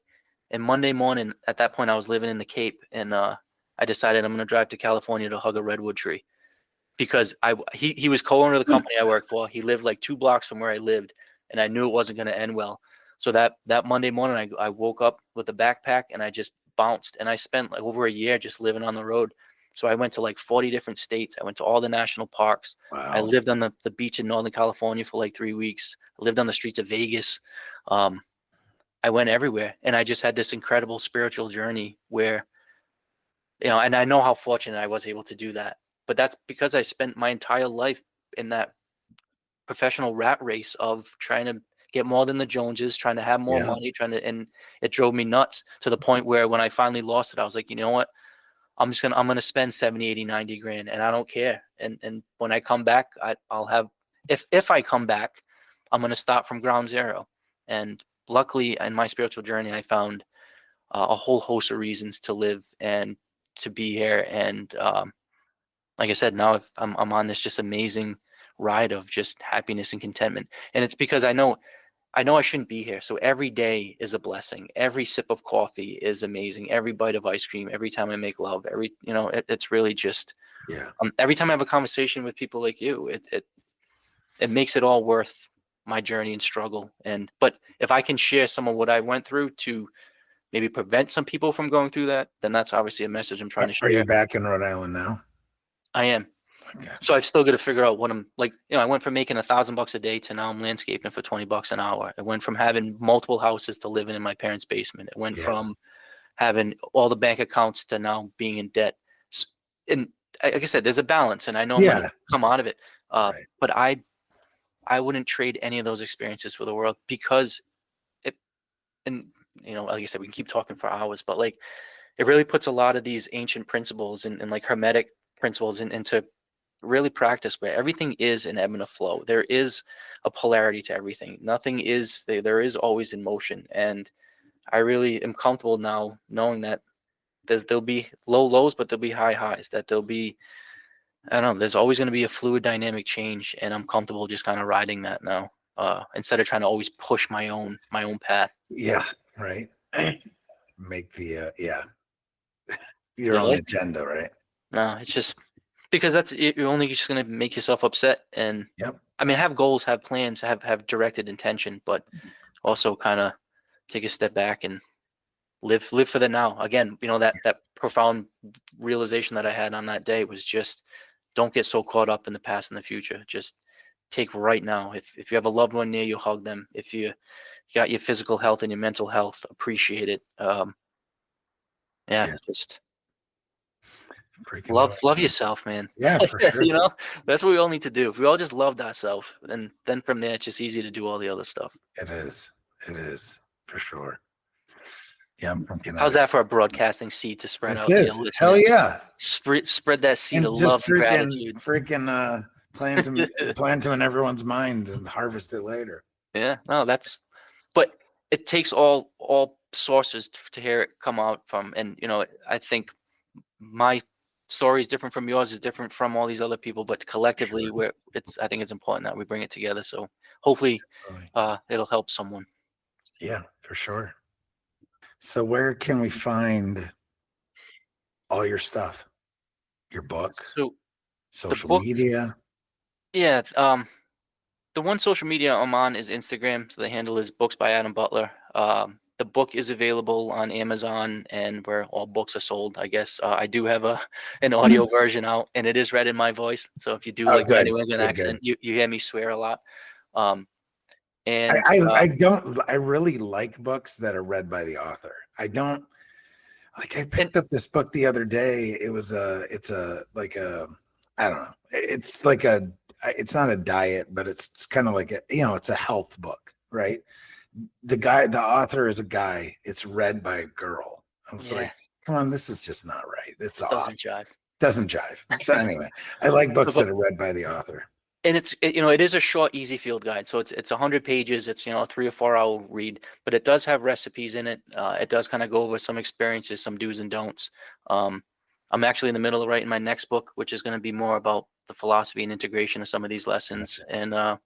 and Monday morning at that point I was living in the Cape, and I decided I'm gonna drive to California to hug a redwood tree because he was co-owner of the company I worked for. He lived like 2 blocks from where I lived, and I knew it wasn't gonna end well. So that Monday morning I woke up with a backpack and I just bounced, and I spent like over a year just living on the road. So I went to like 40 different states. I went to all the national parks. I Wow. lived on the beach in Northern California for like 3 weeks. I lived on the streets of Vegas. Um, I went everywhere, and I just had this incredible spiritual journey where, and I know how fortunate I was able to do that. But that's because I spent my entire life in that professional rat race of trying to get more than the Joneses, trying to have more Yeah. money, and it drove me nuts to the point where when I finally lost it, I was like, you know what? I'm gonna spend 70, 80, 90 grand, and I don't care. And when I come back, I'll have, if I come back, I'm gonna start from ground zero. And luckily in my spiritual journey, I found a whole host of reasons to live and to be here. And like I said, now I'm on this just amazing ride of just happiness and contentment. And it's because I know I shouldn't be here. So every day is a blessing. Every sip of coffee is amazing. Every bite of ice cream, every time I make love, it's really just, every time I have a conversation with people like you, it makes it all worth my journey and struggle. But if I can share some of what I went through to maybe prevent some people from going through that, then that's obviously a message I'm trying to share. Are you back in Rhode Island now? I am. Okay. So I've still got to figure out what I'm like. I went from making $1,000 a day to now I'm landscaping for $20 an hour. I went from having multiple houses to living in my parents' basement. It went from having all the bank accounts to now being in debt. And like I said, there's a balance, and I know I'm going to come out of it. But I wouldn't trade any of those experiences for the world, because and like I said, we can keep talking for hours, but like it really puts a lot of these ancient principles and like hermetic principles into really practice, where everything is an ebb and a flow. There is a polarity to everything. Nothing is there is always in motion. And I really am comfortable now knowing that there'll be low lows, but there'll be high highs, that there'll be, I don't know, there's always going to be a fluid dynamic change. And I'm comfortable just kind of riding that now, instead of trying to always push my own path. Yeah. Right. Make the, your own agenda. Right. No, it's just because you're only just going to make yourself upset. And I mean, have goals, have plans, have directed intention, but also kind of take a step back and live for the now. Again, that profound realization that I had on that day was just, don't get so caught up in the past and the future. Just take right now. If you have a loved one near you, hug them. If you got your physical health and your mental health, appreciate it. Just love yourself, man. Yeah, for sure. That's what we all need to do. If we all just loved ourselves, and then from there, it's just easy to do all the other stuff. It is for sure. Yeah, I'm thinking. How's that for a broadcasting seed to spread out? Hell yeah! Spread that seed of love and gratitude. Freaking plant them in everyone's mind and harvest it later. Yeah, no, but it takes all sources to hear it come out from, and I think my story is different from yours, is different from all these other people, but collectively, I think it's important that we bring it together. So hopefully, it'll help someone. Yeah, for sure. So where can we find all your stuff? Your book? So social media? Yeah. The one social media I'm on is Instagram. So the handle is Books by Adam Butler. The book is available on Amazon and where all books are sold, I guess. I do have an audio version out, and it is read in my voice. So if you do like my New England accent, you hear me swear a lot. And I really like books that are read by the author. I don't like, I picked up this book the other day. It was I don't know. It's like it's not a diet, but it's kind of like it's a health book, right? The author is a guy. It's read by a girl. I was like, come on, this is just not right. This doesn't jive. So anyway, I like books that are read by the author. And it is a short, easy field guide. So it's 100 pages. It's, a 3 or 4 hour read, but it does have recipes in it. It does kind of go over some experiences, some do's and don'ts. I'm actually in the middle of writing my next book, which is going to be more about the philosophy and integration of some of these lessons. And I'm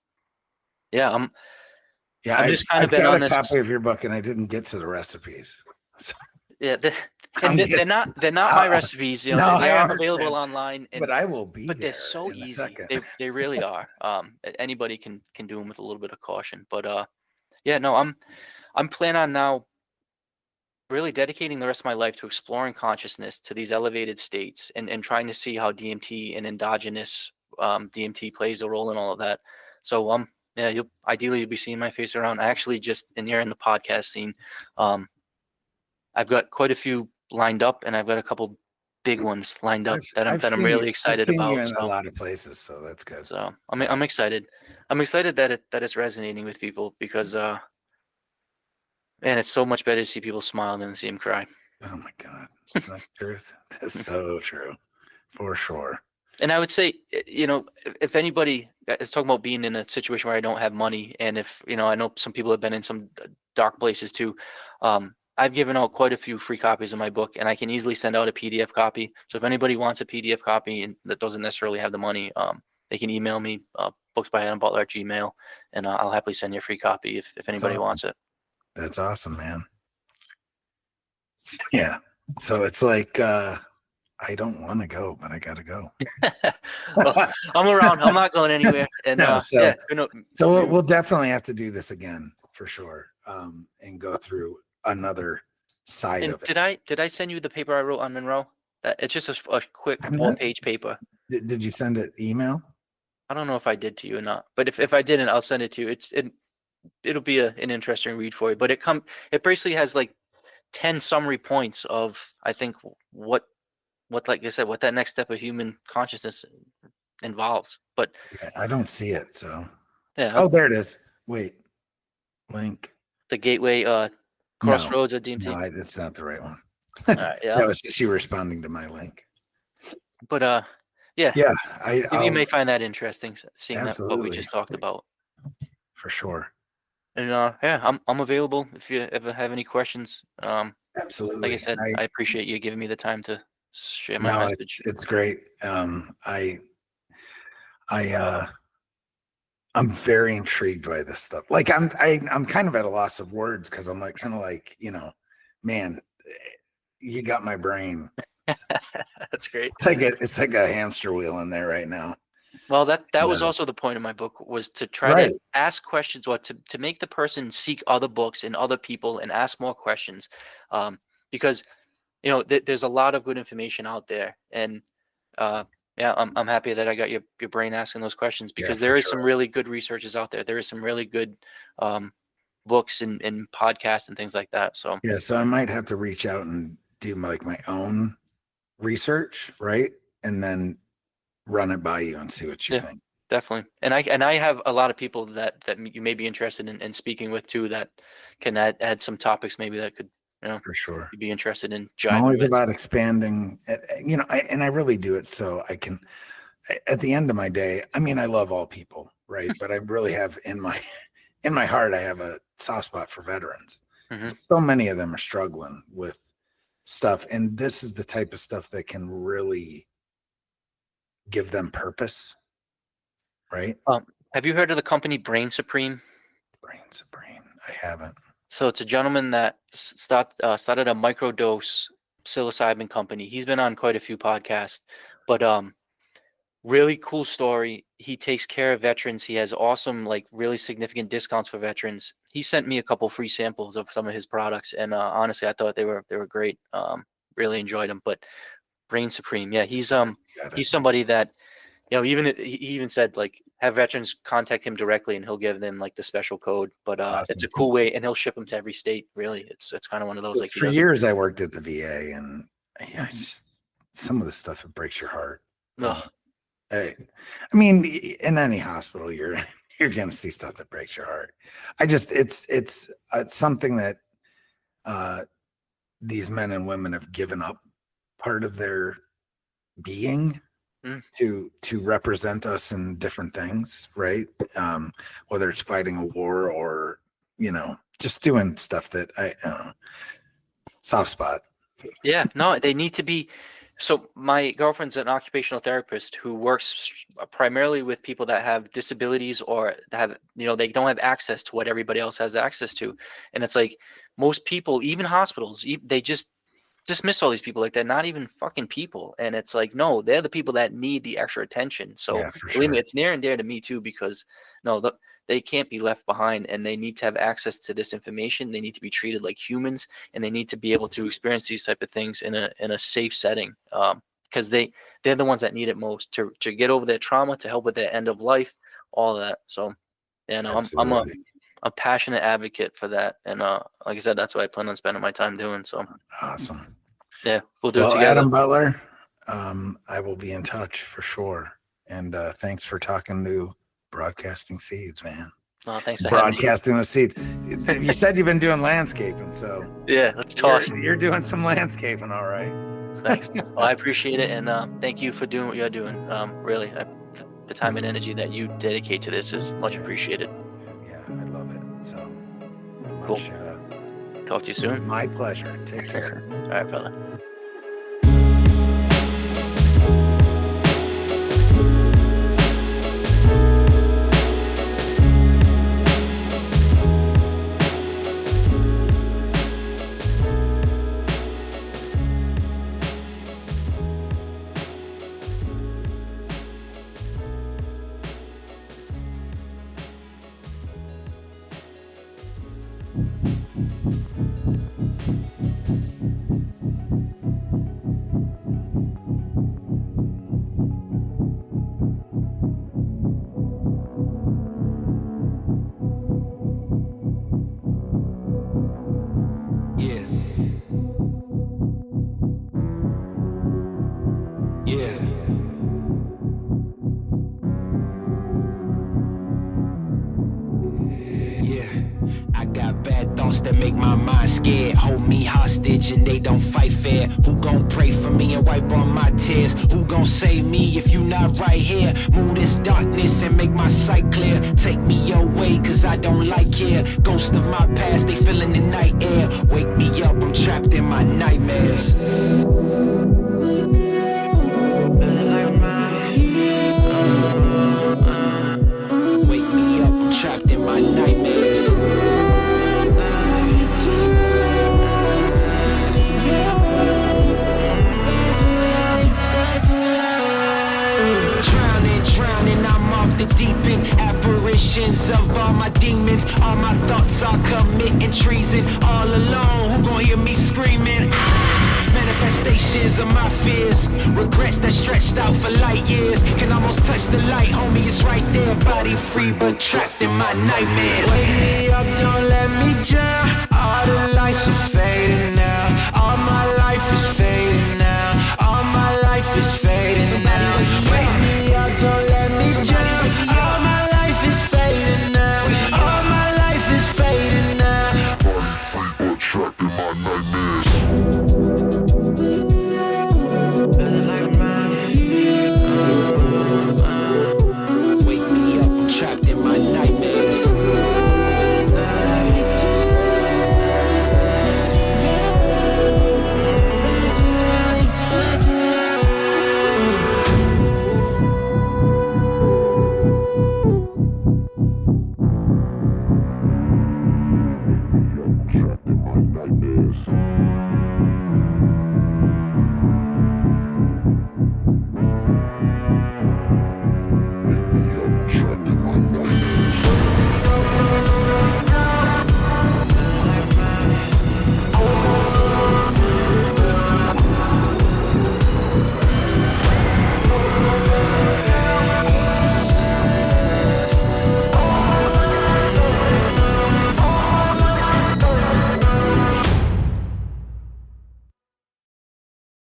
just kind of been on this. I've got a copy of your book, and I didn't get to the recipes. So. Yeah, they're not my recipes. They are available online. But I will be. But they're so easy. They really are. Anybody can do them with a little bit of caution. But I'm planning on now really dedicating the rest of my life to exploring consciousness, to these elevated states, and trying to see how DMT and endogenous DMT plays a role in all of that. So you'll be seeing my face around. I actually just in the podcast scene. I've got quite a few lined up, and I've got a couple big ones lined up that I'm really excited about. You in a lot of places, so that's good. So I'm excited. I'm excited that it's resonating with people, because man, it's so much better to see people smile than to see them cry. Oh my God, isn't that the truth? That's so true, for sure. And I would say, if anybody is talking about being in a situation where I don't have money, and if I know some people have been in some dark places too. I've given out quite a few free copies of my book, and I can easily send out a PDF copy. So if anybody wants a PDF copy and that doesn't necessarily have the money, they can email me, booksbyadambutler@gmail, and I'll happily send you a free copy if anybody wants it. That's awesome, man. Yeah. So it's like, I don't want to go, but I got to go. Well, I'm around. I'm not going anywhere. And No, yeah, so we'll definitely have to do this again for sure, and go through another side and of it. did I send you the paper I wrote on Monroe? That it's just a quick I'm not- 4-page paper. Did you send it email? I don't know if I did to you or not, but if I didn't, I'll send it to you. It'll be an interesting read for you. But it basically has like 10 summary points of, I think, what like I said, what that next step of human consciousness involves. But Yeah, I don't see it. So, yeah, oh, there it is. Wait, link. the gateway crossroads of DMT. No, it's not the right one. All right, yeah. That was just you responding to my link. But yeah, yeah, you may find that interesting, seeing that what we Absolutely. just talked about. For sure. And yeah, I'm available if you ever have any questions. Absolutely. Like I said, I appreciate you giving me the time to share my message. It's great. I'm very intrigued by this stuff. Like I'm kind of at a loss of words because I'm like kind of like, man, you got my brain. That's great. It's like a hamster wheel in there right now. Well, that was also the point of my book, was to try to ask questions, or to make the person seek other books and other people and ask more questions, because there's a lot of good information out there, and yeah, I'm happy that I got your brain asking those questions, because there is some really good researchers out there. There is some really good books and podcasts and things like that. So yeah, so I might have to reach out and do my own research, right, and then run it by you and see what you think. Definitely. And I have a lot of people that you may be interested in speaking with too, that can add some topics maybe that could, for sure, be interested in. I'm always about expanding, and I really do it so I can, at the end of my day, I mean, I love all people, right? But I really have in my heart, I have a soft spot for veterans. Mm-hmm. So many of them are struggling with stuff, and this is the type of stuff that can really give them purpose, right? Have you heard of the company Brain Supreme? Brain Supreme, I haven't. So it's a gentleman that started a microdose psilocybin company. He's been on quite a few podcasts, but really cool story. He takes care of veterans. He has awesome, like really significant discounts for veterans. He sent me a couple free samples of some of his products, and honestly, I thought they were great. Really enjoyed them. But Brain Supreme, yeah, he's somebody that, he even said, like, have veterans contact him directly and he'll give them like the special code. But Awesome. It's a cool way, and he'll ship them to every state. Really, it's kind of one of those, like, for years I worked at the VA, and some of the stuff, it breaks your heart. I mean, in any hospital, you're gonna see stuff that breaks your heart. It's something that these men and women have given up part of their being to represent us in different things, right? Whether it's fighting a war or just doing stuff that soft spot. Yeah, no, they need to be. So my girlfriend's an occupational therapist who works primarily with people that have disabilities, or that have, they don't have access to what everybody else has access to. And it's like, most people, even hospitals, they just dismiss all these people like they're not even fucking people. And it's like, no, they're the people that need the extra attention. So believe me, it's near and dear to me too, because they can't be left behind, and they need to have access to this information. They need to be treated like humans, and they need to be able to experience these type of things in a safe setting, because they're the ones that need it most to get over their trauma, to help with their end of life, all of that. So I'm a passionate advocate for that, and like I said, that's what I plan on spending my time doing. So awesome. Yeah, we'll do it together. Adam Butler, I will be in touch for sure. And thanks for talking to Broadcasting Seeds, man. Oh, thanks for broadcasting the seeds. You said you've been doing landscaping, so yeah, let's toss. You're doing some landscaping, all right. Thanks. Well, I appreciate it, and thank you for doing what you're doing. Really, the time and energy that you dedicate to this is much appreciated. Yeah, I love it. So cool. Talk to you soon. My pleasure. Take care. All right, brother. That make my mind scared, hold me hostage and they don't fight fair. Who gon' pray for me and wipe all my tears? Who gon' save me if you not right here? Move this darkness and make my sight clear. Take me your way cause I don't like here. Ghosts of my past, they feeling the night air. Wake me up, I'm trapped in my nightmares. Wake me up, I'm trapped in my nightmares. The deep end apparitions of all my demons. All my thoughts are committing treason. All alone, who gon' hear me screaming? Manifestations of my fears, regrets that stretched out for light years. Can almost touch the light, homie, it's right there. Body free but trapped in my nightmares. Wake me up, don't let me drown. All the lights are